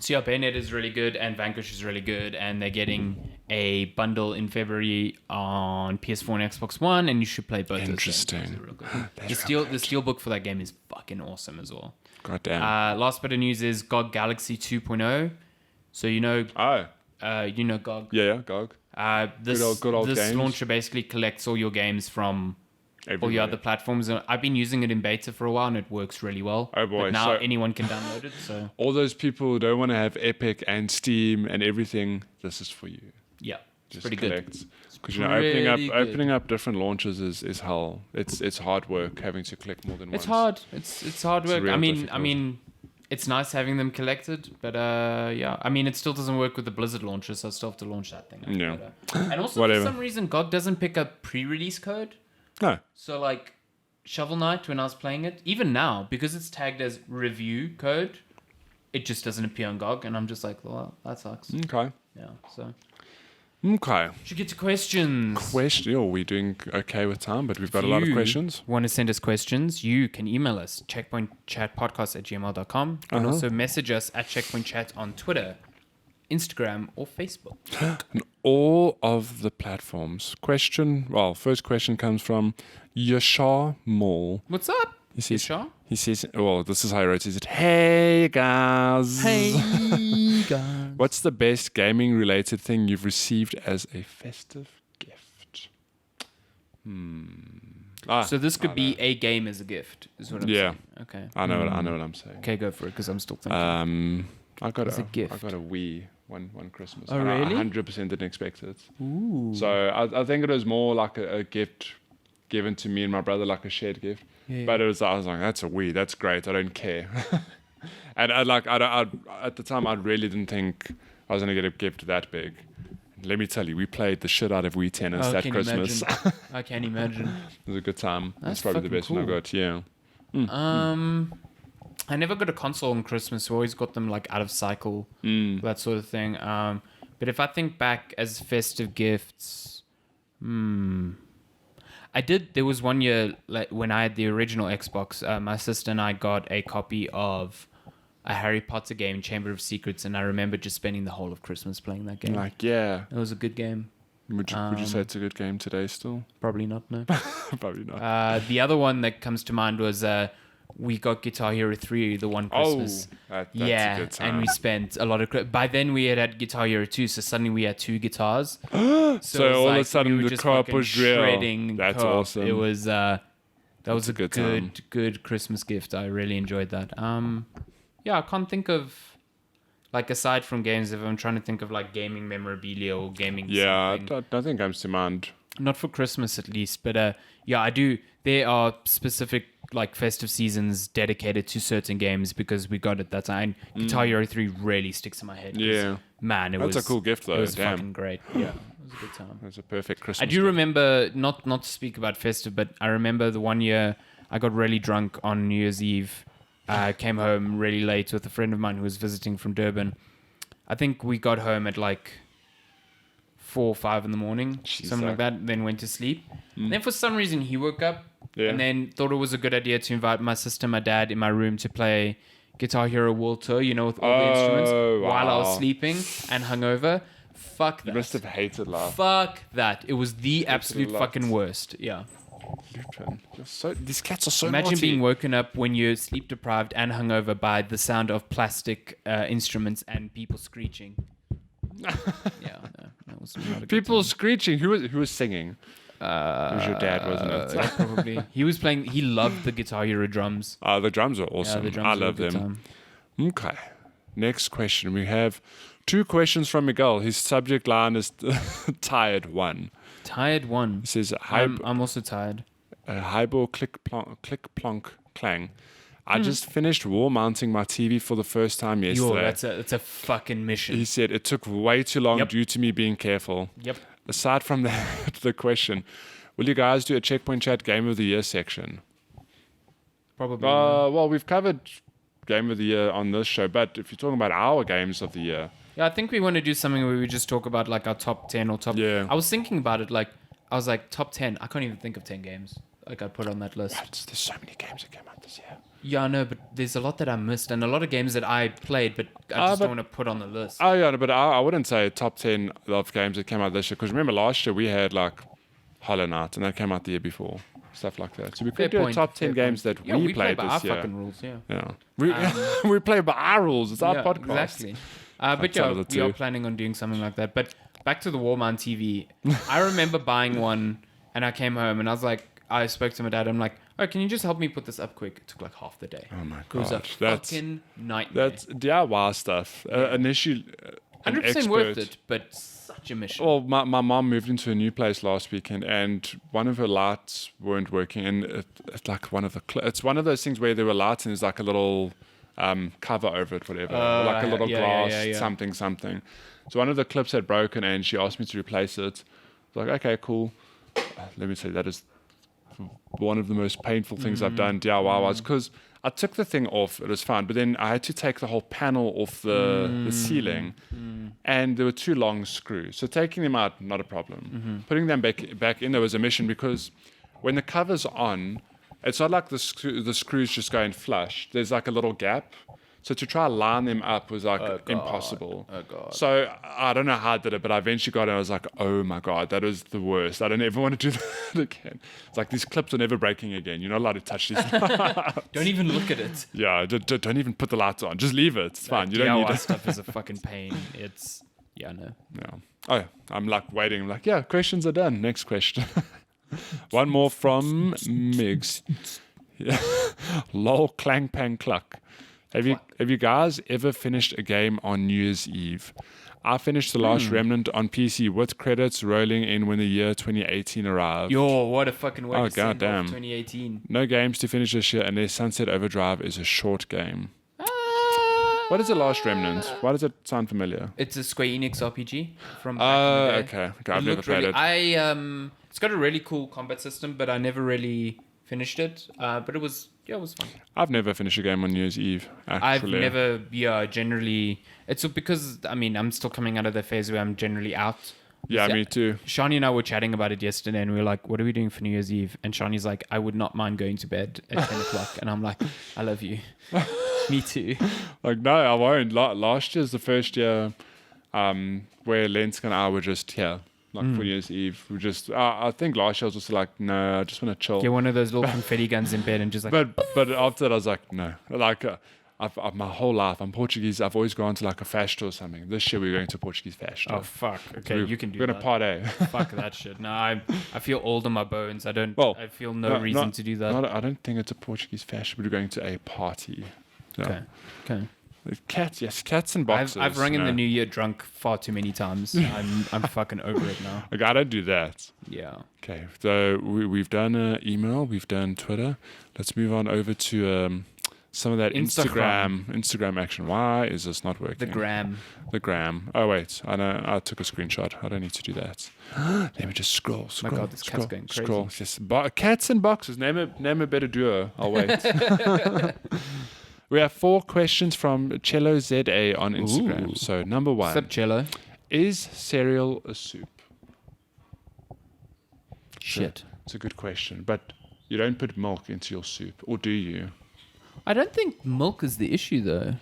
So yeah, Bayonetta is really good and Vanquish is really good, and they're getting a bundle in February on PS4 and Xbox One, and you should play both. Interesting. Those games. Those are real good. The steelbook for that game is fucking awesome as well. God damn. Last bit of news is GOG Galaxy 2.0. So you know GOG. Yeah, GOG. This Good old this games. launcher basically collects all your games from all Everywhere. your other platforms. I've been using it in beta for a while and it works really well. Oh, boy. But now So- anyone can download it. So All those people who don't want to have Epic and Steam and everything, this is for you. yeah, it's Just pretty collect. good. Because opening pretty good. opening up different launches is hell. It's hard work having to click more than once. It's hard. It's hard It's work. real I difficult. mean, it's nice having them collected, but yeah. I mean, it still doesn't work with the Blizzard launcher, so I still have to launch that thing. Yeah. And also, Whatever. for some reason, GOG doesn't pick up pre-release code. No. So, like, Shovel Knight, when I was playing it, even now, because it's tagged as review code, it just doesn't appear on GOG, and I'm just like, well, that sucks. Okay. Yeah, so. Okay. Should get to questions. Question. Oh, we're doing okay with time, but we've got a lot of questions. Want to send us questions? You can email us checkpointchatpodcast@gmail.com. You can also message us at checkpointchat on Twitter, Instagram, or Facebook. And all of the platforms. First question comes from Yashar Mall. What's up? He says, Yashar? He says, well, this is how he wrote it. Hey, guys. Hey, guys. What's the best gaming-related thing you've received as a festive gift? So this could be a game as a gift, is what I'm Yeah. saying. Okay. I know what I'm saying. Okay, go for it, because I'm still thinking. I got As a gift. I got a Wii one Christmas. Oh, and really? I 100% didn't expect it. Ooh. So I think it was more like a gift given to me and my brother, like a shared gift. Yeah. But I was like, that's a Wii. That's great. I don't care. And at the time, I really didn't think I was gonna get a gift that big. Let me tell you, we played the shit out of Wii tennis Oh, that can Christmas. imagine. I can imagine. It was a good time. That's That's probably the fucking best one I cool. got. Yeah. I never got a console on Christmas. We always got them like out of cycle, that sort of thing. But if I think back as festive gifts, I did. There was one year like when I had the original Xbox. My sister and I got a copy of a Harry Potter game, Chamber of Secrets, and I remember just spending the whole of Christmas playing that game. Like, yeah. It was a good game. Would you say it's a good game today still? Probably not. No. Probably not. The other one that comes to mind was we got Guitar Hero 3 the one Christmas. That's Yeah, a good time. and we spent a lot of. By then we had Guitar Hero 2, so suddenly we had 2 guitars. So, it was all of a like sudden we were the just co-op fucking was real. shredding That's co-op. awesome. It was that was a good time. good Christmas gift. I really enjoyed that. Yeah, I can't think of like aside from games. If I'm trying to think of like gaming memorabilia or gaming. Yeah, something. nothing comes to mind. Not for Christmas at least, but yeah, I do. There are specific like festive seasons dedicated to certain games because we got it that time. Guitar Hero 3 really sticks in my head. 'cause, Yeah. man, it That's was a cool gift, though. It was Damn. fucking great. Yeah, it was a good time. That's a perfect Christmas. I do remember not to speak about festive, but I remember the one year I got really drunk on New Year's Eve. I came home really late with a friend of mine who was visiting from Durban. I think we got home at like 4 or 5 in the morning, something like that, then went to sleep. And then for some reason he woke up and then thought it was a good idea to invite my sister and my dad in my room to play Guitar Hero World Tour, you know, with all the instruments while I was wow. sleeping and hungover. Fuck You that. must have hated life. Fuck that. It was the absolute lot. fucking worst. Yeah. Lupin. These cats are so Imagine naughty. being woken up when you're sleep deprived and hungover by the sound of plastic instruments and people screeching. Yeah, no, that was not a good People time. screeching. Who was singing? It was your dad, wasn't it? Yeah, probably. He was playing. He loved the Guitar Hero drums. The drums are Yeah, awesome. the drums I were a love good them. time. Okay. Next question. We have 2 questions from Miguel. His subject line is tired 1. Tired one. He says, I'm also tired. Highball click plonk clang. I just finished wall mounting my TV for the first time yesterday. Yo, that's a fucking mission. He said it took way too long Yep. due to me being careful. Yep. Aside from that, the question, will you guys do a Checkpoint Chat Game of the Year section? Probably. Well, we've covered Game of the Year on this show, but if you're talking about our Games of the Year, Yeah, I think we want to do something where we just talk about like our top 10 or top. Yeah. I was thinking about it. Like, I was like, top 10. I can't even think of 10 games. Like, I'd put on that list. there's so many games that came out this year. Yeah, I know, but there's a lot that I missed and a lot of games that I played, but I just don't want to put on the list. Oh, yeah, but I wouldn't say top 10 of games that came out this year, because remember last year we had like Hollow Knight, and that came out the year before. Stuff like that. So we could do a top 10 games that yeah, we play played by this our year. fucking rules, yeah. Yeah. We play by our rules. It's our Yeah, podcast. Exactly. But some yeah, of the we are two. planning on doing something like that. But back to the Wallman TV. I remember buying one and I came home and I was like, I spoke to my dad. I'm like, oh, can you just help me put this up quick? It took like half the day. Oh my It was a gosh, that's fucking nightmare. that's DIY stuff. An issue. 100% worth it, but such a mission. Well, my mom moved into a new place last weekend, and one of her lights weren't working, and it's like one of the it's one of those things where there were lights and there's like a little cover over it, whatever, or like a little glass, something. So one of the clips had broken, and she asked me to replace it. I was like, okay, cool. Let me say that is one of the most painful things I've done DIY-wise, because I took the thing off, it was fine, but then I had to take the whole panel off the ceiling, and there were 2 long screws. So taking them out, not a problem. Putting them back in there was a mission, because when the cover's on, it's not like the screws just go in flush. There's like a little gap. So to try to line them up was like impossible. Oh, God. So I don't know how I did it, but I eventually got it. I was like, oh my God, that was the worst. I don't ever want to do that again. It's like these clips are never breaking again. You're not allowed to touch these. Don't even look at it. Yeah, don't even put the lights on. Just leave it. It's fine. You DIY don't need it. stuff is a fucking pain. It's, no. Yeah. Oh, yeah. I'm like waiting. I'm like, yeah, questions are done. Next question. One more from Migs. Yeah. Lol clang pang cluck. Have you guys ever finished a game on New Year's Eve? I finished The Last Remnant on PC with credits rolling in when the year 2018 arrived. Yo, what a fucking way to send goddamn. off 2018. No games to finish this year unless Sunset Overdrive is a short game. What is The Last Remnant? Why does it sound familiar? It's a Square Enix RPG from back in the day. Okay. I've never played it. It's got a really cool combat system, but I never really finished it. But it was fun. I've never finished a game on New Year's Eve, actually. I've never, generally... It's because, I'm still coming out of the phase where I'm generally out. Yeah, me too. Shani and I were chatting about it yesterday, and we were like, what are we doing for New Year's Eve? And Shani's like, I would not mind going to bed at 10 o'clock. And I'm like, I love you. Me too. Like, no, I won't. Last year's the first year where Lensk and I were just here. Like for New Year's Eve, we just. I think last year I was just like, no, I just want to chill. Get one of those little confetti guns in bed and just like. But after that, I was like, no. Like, I've my whole life, I'm Portuguese. I've always gone to like a festa or something. This year we're going to Portuguese festa. Oh fuck! Okay, you can do that. We're gonna party. Fuck that shit. No, I feel old in my bones. I feel no reason to do that. I don't think it's a Portuguese festa. We're going to a party. No. Okay. Cats and boxes. I've rung in the new year drunk far too many times. I'm fucking over it now. Like, I don't do that. Yeah. Okay, so we've done email, we've done Twitter. Let's move on over to some of that Instagram action. Why is this not working? The gram. Oh wait, I took a screenshot. I don't need to do that. Let me just scroll. My God, this cat's going crazy. Scroll. Yes, cats and boxes. Name a better duo. I'll wait. We have 4 questions from Cello ZA on Instagram. Ooh. So number 1. What's up, Cello? Is cereal a soup? Shit. It's a good question, but you don't put milk into your soup, or do you? I don't think milk is the issue, though.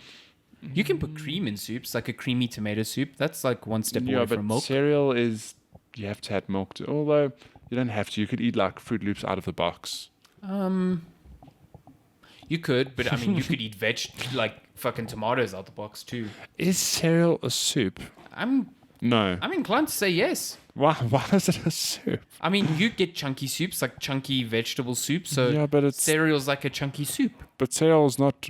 You can put cream in soups, like a creamy tomato soup. That's like one step away from milk. Cereal is, you have to add milk to, although you don't have to. You could eat like Fruit Loops out of the box. You could, but I mean, you could eat like fucking tomatoes out the box too. Is cereal a soup? No. I'm inclined to say yes. Why is it a soup? I mean, you get chunky soups, like chunky vegetable soup, so yeah, but cereal's like a chunky soup. But cereal's not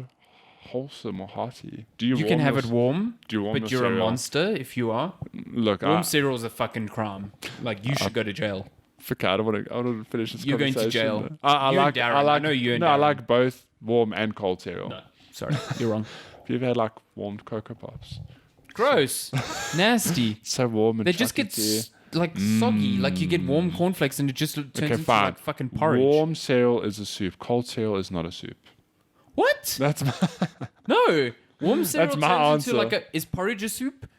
wholesome or hearty. You can have it warm, do you warm but you're cereal? a monster if you are. Look, warm cereal's a fucking crime. Like, you should go to jail. Okay, I don't want to finish this You're conversation. You're going to jail. I know you and Darren. I like both warm and cold cereal. No, sorry, you're wrong. Have you ever had like warmed Cocoa Pops? Gross. Nasty. So warm and they just get soggy. Like, you get warm cornflakes and it just turns into like fucking porridge. Warm cereal is a soup. Cold cereal is not a soup. What? That's my No. Warm cereal That's my turns answer. into is porridge a soup?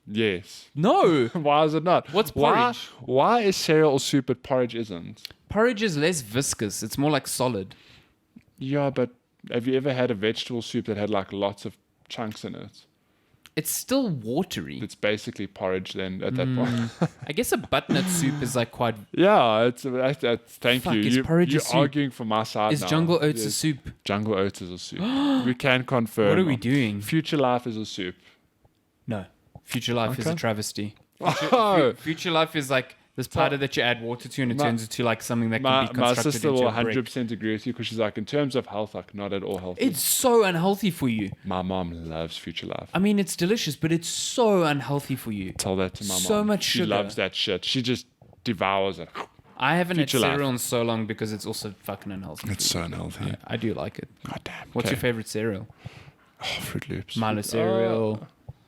Yes. No. Why is it not? What's porridge? Why is cereal a soup but porridge isn't? Porridge is less viscous. It's more like solid. Yeah, but have you ever had a vegetable soup that had like lots of chunks in it? It's still watery. It's basically porridge then at that point. I guess a butternut soup is like quite... Yeah, thank Fuck, you. is porridge You're a soup? arguing for my side Is now. jungle oats a Yes. soup? Jungle oats is a soup. We can confirm. What are we doing? Future Life is a soup. No. Future Life is a travesty. Oh. Future Life is like This powder that you add water to and it turns into like something that can be My constructed sister into will a brick. 100% agree with you because she's like, in terms of health, like not at all healthy. It's so unhealthy for you. My mom loves Future Life. I mean, it's delicious, but it's so unhealthy for you. Tell that to my mom. So much She sugar. loves that shit. She just devours it. I haven't had Future Life. cereal in so long because it's also fucking unhealthy. It's so unhealthy. I do like it. God damn. What's your Okay. favorite cereal? Oh, Fruit Loops. Milo cereal.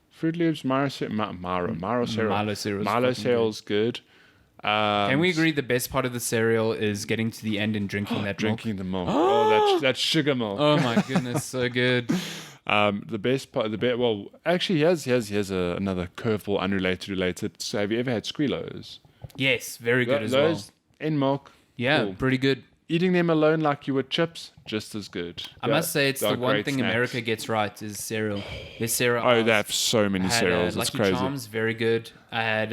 Fruit Loops, Milo cereal. Milo cereal. Milo cereal's good. Can we agree the best part of the cereal is getting to the end and drinking that Drinking the milk. Oh, that's sugar milk. milk? Oh my goodness, so good. The best part, well, actually, here's another curveball, related. So, have you ever had Squealos? Yes, very good as Those well. in milk. Yeah, cool. pretty good. Eating them alone like you would chips, just as good. I must say it's They're the one great thing snacks. America gets right is cereal. There's cereal. Oh, they have so many I had cereals. It's Lucky crazy. Charms, very good. I had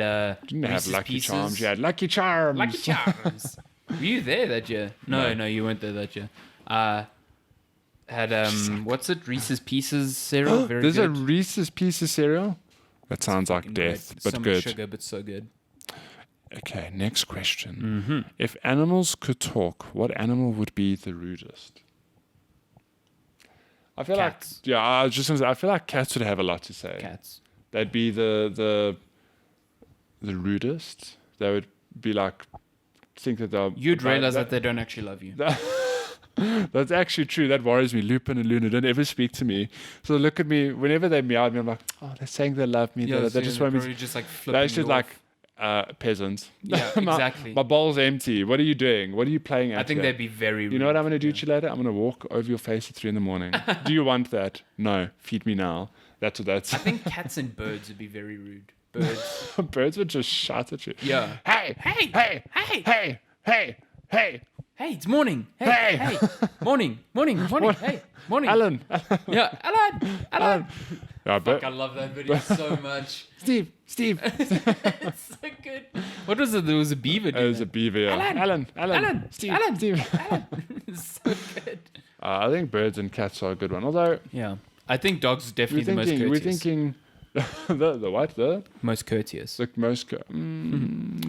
Didn't have Reese's Lucky Pieces. Charms. You had Lucky Charms. Lucky Charms. Were you there that year? No, you weren't there that year. Had what's it? Reese's Pieces cereal. Very There's good. a Reese's Pieces cereal. That sounds like Fucking death, great. but so good. much sugar, but so good. Okay, next question. Mm-hmm. If animals could talk, what animal would be the rudest? I feel Cats. like I was just gonna say, I feel like cats would have a lot to say. Cats. They'd be the rudest. They would be like think that they'll. You'd realize that they don't actually love you. That's actually true. That worries me. Lupin and Luna don't ever speak to me. So they look at me whenever they meow at me. I'm like, oh, they're saying they love me. Yeah, they just want me. just like They're flipping actually you like off. peasants. Yeah, exactly. My bowl's empty. What are you doing? What are you playing at? I think here? they'd be very rude. You know what I'm going to do to you later? I'm going to walk over your face at 3 a.m. Do you want that? No. Feed me now. That's what that's. I think cats and birds would be very rude. Birds. Birds would just shout at you. Yeah. Hey! Hey! Hey! Hey! Hey! Hey! Hey! Hey, it's morning. Hey! Hey! Hey! Morning! Hey! Morning! Alan! Yeah, Alan! Yeah, Fuck, I love that video so much. Steve! It's so good. What was it? There was a beaver. It was a beaver. Yeah. Alan! Steve! It's so good. I think birds and cats are a good one. Although, Yeah. I think dogs are definitely the most we're courteous. thinking the what? The Most courteous. most.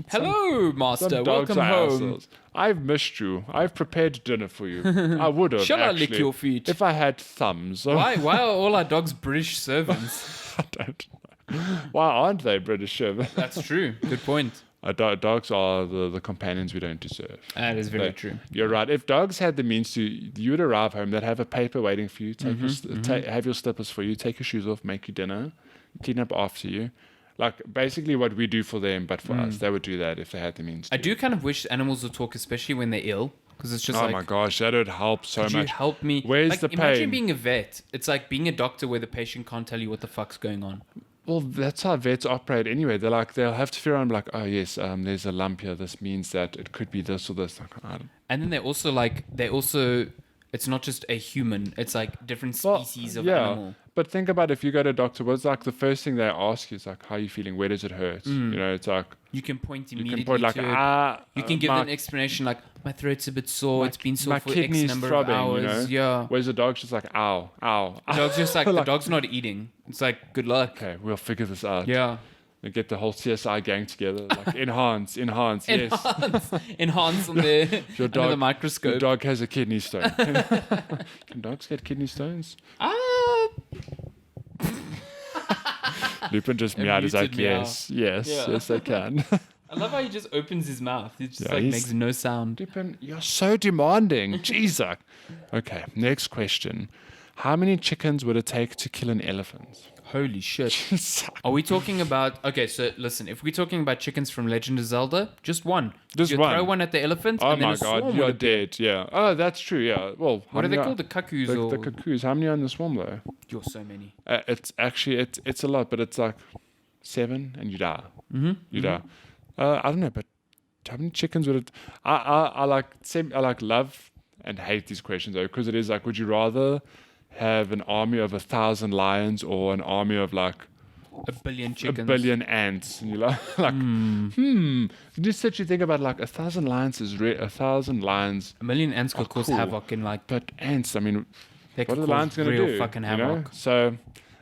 Hello, master. Welcome home. Assholes. I've missed you. I've prepared dinner for you. I would have. Shall I lick actually, your feet? if I had thumbs? Why are all our dogs British servants? I don't know. Why aren't they British? That's true. Good point. Dogs are the companions we don't deserve. That is very true. You're right. If dogs had the means to, you would arrive home. They'd have a paper waiting for you. Have your slippers for you. Take your shoes off. Make you dinner. Clean up after you. Like basically what we do for them, but for us, they would do that if they had the means to. I do kind of wish animals would talk, especially when they're ill, because it's just Oh like, my gosh, that would help so could much. you help me? Where's like, the imagine pain? being a vet. It's like being a doctor where the patient can't tell you what the fuck's going on. Well, that's how vets operate anyway. They'll have to figure out like, oh yes, there's a lump here. This means that it could be this or this. Like, I don't. And then it's not just a human. It's like different Well, species of yeah, animal. but think about if you go to a doctor, what's like the first thing they ask you is like, how are you feeling? Where does it hurt? You know, it's like You can point you immediately can point like to it. You can give my, an explanation like, my throat's a bit sore. It's been sore my for X kidney's number throbbing, of hours. you know? Yeah. Whereas the dog's just like, ow, ow. The dog's just like, the dog's not eating. It's like, good luck. Okay, we'll figure this out. Yeah. We get the whole CSI gang together. Like enhance, yes. Enhance on the, Your under the dog, your microscope. dog has a kidney stone. Can dogs get kidney stones? Lupin just meowed. He's like, muted meow. yes, Yeah. yes, they can. I love how he just opens his mouth. He just Yeah, he's- makes no sound. Lupin, you're so demanding. Jesus. Okay, next question. How many chickens would it take to kill an elephant? Holy shit. Are we talking about... Okay, so listen. If we're talking about chickens from Legend of Zelda, just one. Just you one. throw one at the elephant Oh and then my a god, swarm you're would appear. dead. Yeah. Oh, that's true. Yeah. Well, What are they called? The cuckoos or... The cuckoos. How many are in the swarm though? You're so many. It's actually it's a lot, but it's like 7 and you die. You die. I don't know, but how many chickens would it? I like love and hate these questions though, because it is like, would you rather have an army of 1,000 lions or an army of like A billion chickens. a billion ants? And you're like, Just that you think about like 1,000 lions is 1,000 lions, A million ants could cause cool. havoc in like... but ants. I mean, They what could are the lions cause going to real do? fucking you know? havoc. So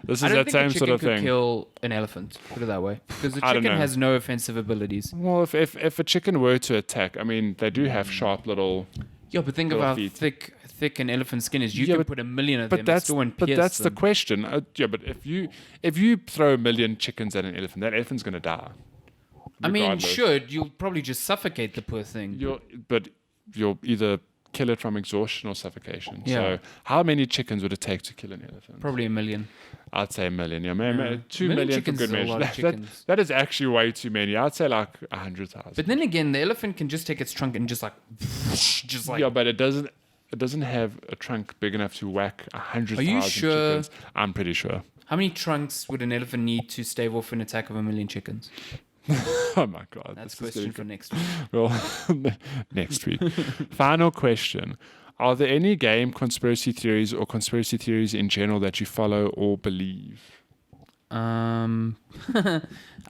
This I is don't that think same a chicken sort of could thing. kill an elephant. Put it that way, because the I don't chicken know. has no offensive abilities. Well, if a chicken were to attack, I mean, they do have sharp little. Yeah, but think of Little how feet. thick an elephant skin is. You Yeah, can but- put a million of But them and that's still won't but pierce that's the them. question. Yeah, but if you throw a million chickens at an elephant, that elephant's gonna die. I mean, regardless. you'll probably just suffocate the poor thing. You'll either kill it from exhaustion or suffocation. Yeah. So how many chickens would it take to kill an elephant? Probably a million. I'd say a million. Yeah, Yeah. 2 Million million for chickens good is a measure. lot of chickens. That is actually way too many. I'd say like 100,000. But then again, the elephant can just take its trunk and just like Yeah, but it doesn't have a trunk big enough to whack 100,000 sure? chickens. I'm pretty sure. How many trunks would an elephant need to stave off an attack of a million chickens? Oh my god. That's a this is question for next week. Well, next week. Final question. Are there any game conspiracy theories or conspiracy theories in general that you follow or believe? I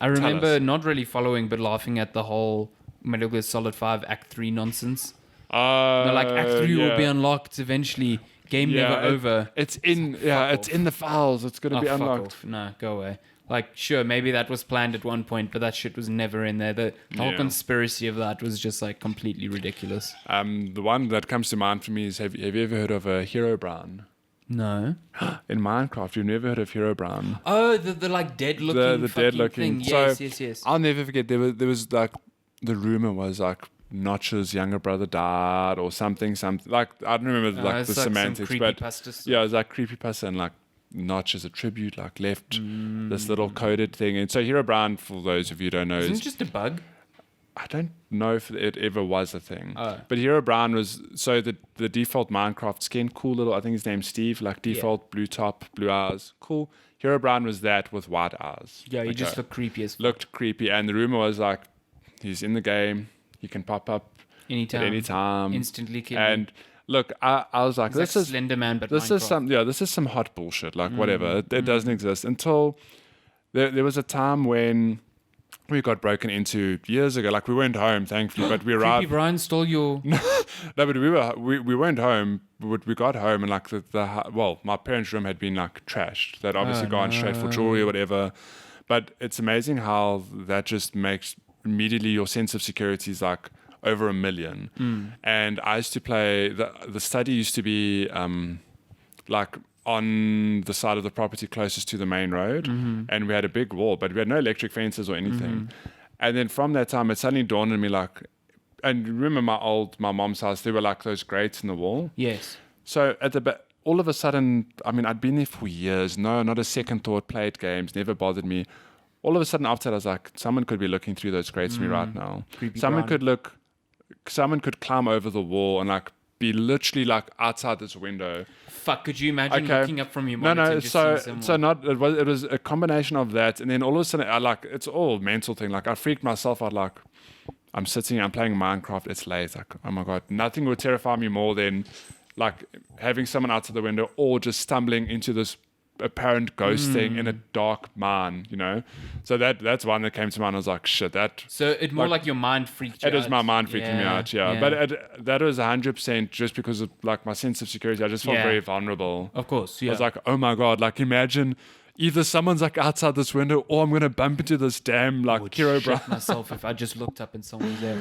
remember us. not really following, but laughing at the whole Metal Gear Solid 5 Act 3 nonsense. Like Act 3 will be unlocked eventually. Game never over. It's in it's in the files. It's gonna be fuck unlocked. off. No, go away. Like, sure, maybe that was planned at one point, but that shit was never in there. The whole Yeah. conspiracy of that was just like completely ridiculous. The one that comes to mind for me is have you ever heard of a Hero Brown? No. In Minecraft, you've never heard of Hero Brown. Oh, the like dead looking The dead looking thing. Yes, so yes. I'll never forget there was like the rumor was like Notch's younger brother died or something like I don't remember like It's the like semantics, some but creepypasta stuff. yeah, it was like creepypasta and like Notch as a tribute like left this little coded thing. And so Hero Brown, for those of you who don't know, Isn't is it just a bug? I don't know if it ever was a thing. Oh. But Hero Brown was so the default Minecraft skin, cool little, I think his name's Steve, like default blue top, blue eyes, cool. Hero Brown was that with white eyes. Yeah, you Okay. just look creepy as fuck. Looked creepy, and the rumor was like he's in the game, he can pop up Anytime. at any time, Instantly kill and look, I was like, He's this like is Slender Man, but this Minecraft. is some hot bullshit, like whatever. It doesn't exist until there was a time when we got broken into years ago. Like we went home, thankfully, but we Creepy arrived. Brian stole your... No, but we went home. But we got home and like well, my parents' room had been like trashed. They'd obviously gone straight for jewelry or whatever. But it's amazing how that just makes immediately your sense of security is like over 1 million. And I used to play the study used to be like on the side of the property closest to the main road, and we had a big wall, but we had no electric fences or anything. And then from that time, it suddenly dawned on me like, and remember my mom's house, there were like those grates in the wall. Yes. So at the back, all of a sudden, I mean, I'd been there for years. No, not a second thought. Played games, never bothered me. All of a sudden, after that, I was like, someone could be looking through those grates at me right now. Creepy Someone Brian. someone could climb over the wall and like be literally like outside this window. Fuck, could you imagine Okay. looking up from your monitor No, and just so seeing someone? it was a combination of that, and then all of a sudden, I like it's all mental thing. Like I freaked myself out. Like I'm sitting, I'm playing Minecraft. It's late. Like oh my god, nothing would terrify me more than like having someone outside the window or just stumbling into this apparent ghost thing in a dark mine. You know, so that's one that came to mind. I was like, shit, that. So it more like your mind freaked you out. It is my mind freaking me out, yeah. But that was 100% just because of like my sense of security. I just felt Yeah. very vulnerable. Of course, yeah. I was like, oh my god, like imagine either someone's like outside this window or I'm gonna bump into this damn like Hero Brown. shit myself if I just looked up and someone was there.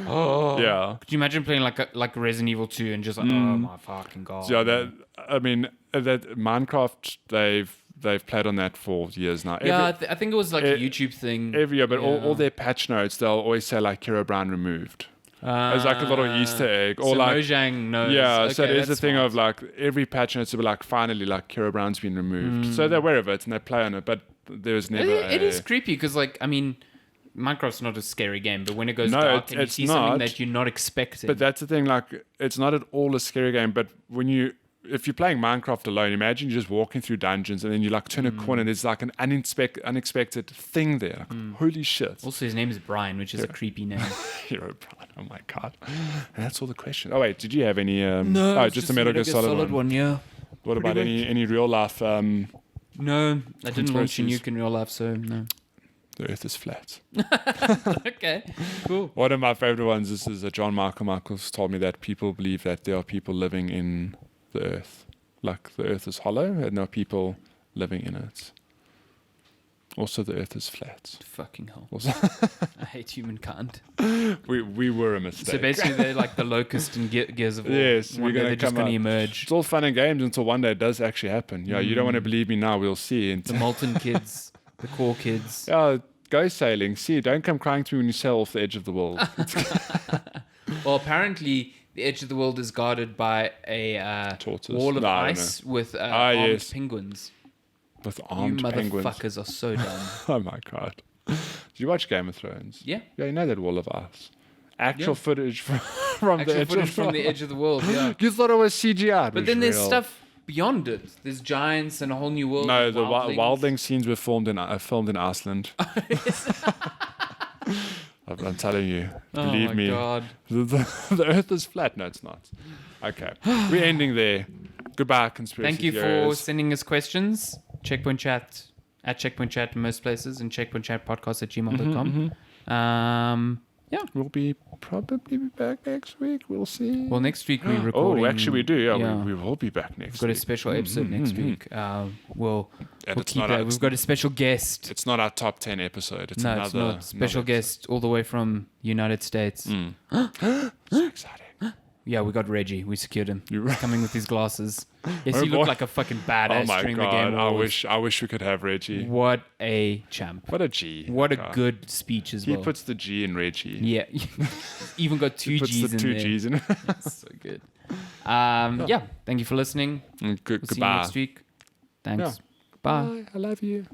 Yeah. Could you imagine playing like Resident Evil 2 and just like, oh my fucking god. Yeah, that Minecraft they've played on that for years now. Yeah, I think it was like a YouTube thing. Every year, but Yeah. all their patch notes they'll always say like Hero Brown removed. As like a little Easter egg. Or so like Mojang knows. yeah, so Okay, there's a that's thing smart. of like every patch notes will be like finally like Hero Brown's been removed. So they're aware of it and they play on it, but there's never It is creepy because, like, I mean, Minecraft's not a scary game, but when it goes No, dark and you it's see not. something that you're not expecting. But that's the thing, like it's not at all a scary game, but if you're playing Minecraft alone, imagine you're just walking through dungeons and then you like turn a corner and there's like an unexpected thing there. Like, holy shit. also, his name is Brian, which is a creepy name. Hero Brown. Oh my god. And that's all the questions. Oh wait, did you have any No, oh, it's just a Metal Gear Solid one. yeah. What about any real life No, I didn't launch a Conspiracies. nuke in real life, so no. the earth is flat? Okay, cool. One of my favorite ones is John Michaels told me that people believe that there are people living in the earth. Like the earth is hollow and there are people living in it. Also, the Earth is flat. Fucking hell. Also, I hate humankind. we were a mistake. So basically, they're like the locust and Gears of War. Yes, One we're day gonna they're just come going to out. emerge. It's all fun and games until one day it does actually happen. Yeah, you don't want to believe me now. We'll see. And The molten kids, the core kids. yeah, go sailing. See, don't come crying to me when you sail off the edge of the world. Well, apparently, the edge of the world is guarded by a Tortoise. wall of No, I don't ice with armed yes. penguins. With You armed penguins. motherfuckers are so dumb. Oh my god. Did you watch Game of Thrones? Yeah. Yeah, you know that wall of ice. Actual Yeah. footage from the Actual edge footage of from the edge of the world, yeah. You thought it was CGI. But then there's stuff beyond it. There's giants and a whole new world. No, of the wildlings. wildling scenes were filmed in Iceland. I'm telling you. Believe oh my me. God. The Earth is flat. No, it's not. Okay. We're ending there. Goodbye, conspiracy Thank you for theorists. sending us questions. Checkpoint Chat at Checkpoint Chat in most places and Checkpoint Chat podcast at gmail.com. Yeah. We'll probably be back next week. We'll see. Well, next week we're recording. Oh, actually, we do. Yeah, we will be back next We've got a week. special episode next week. We'll it's keep not that. our- We've got a special guest. It's not our top 10 episode. It's No, another. it's not. Special another guest all the way from United States. episode. So exciting. Yeah, we got Reggie. We secured him. You- He's coming with his glasses. Yes, Oh, he boy. looked like a fucking Oh badass my during the god! Game I Awards. wish we could have Reggie. What a champ. What a G! What a God. good speech as He well. puts the G in Reggie. Yeah. Even got two He puts G's the in two there. G's in. That's so good. Yeah. Thank you for listening. We'll see you Goodbye. next week. Thanks. Yeah. Bye. Bye. I love you.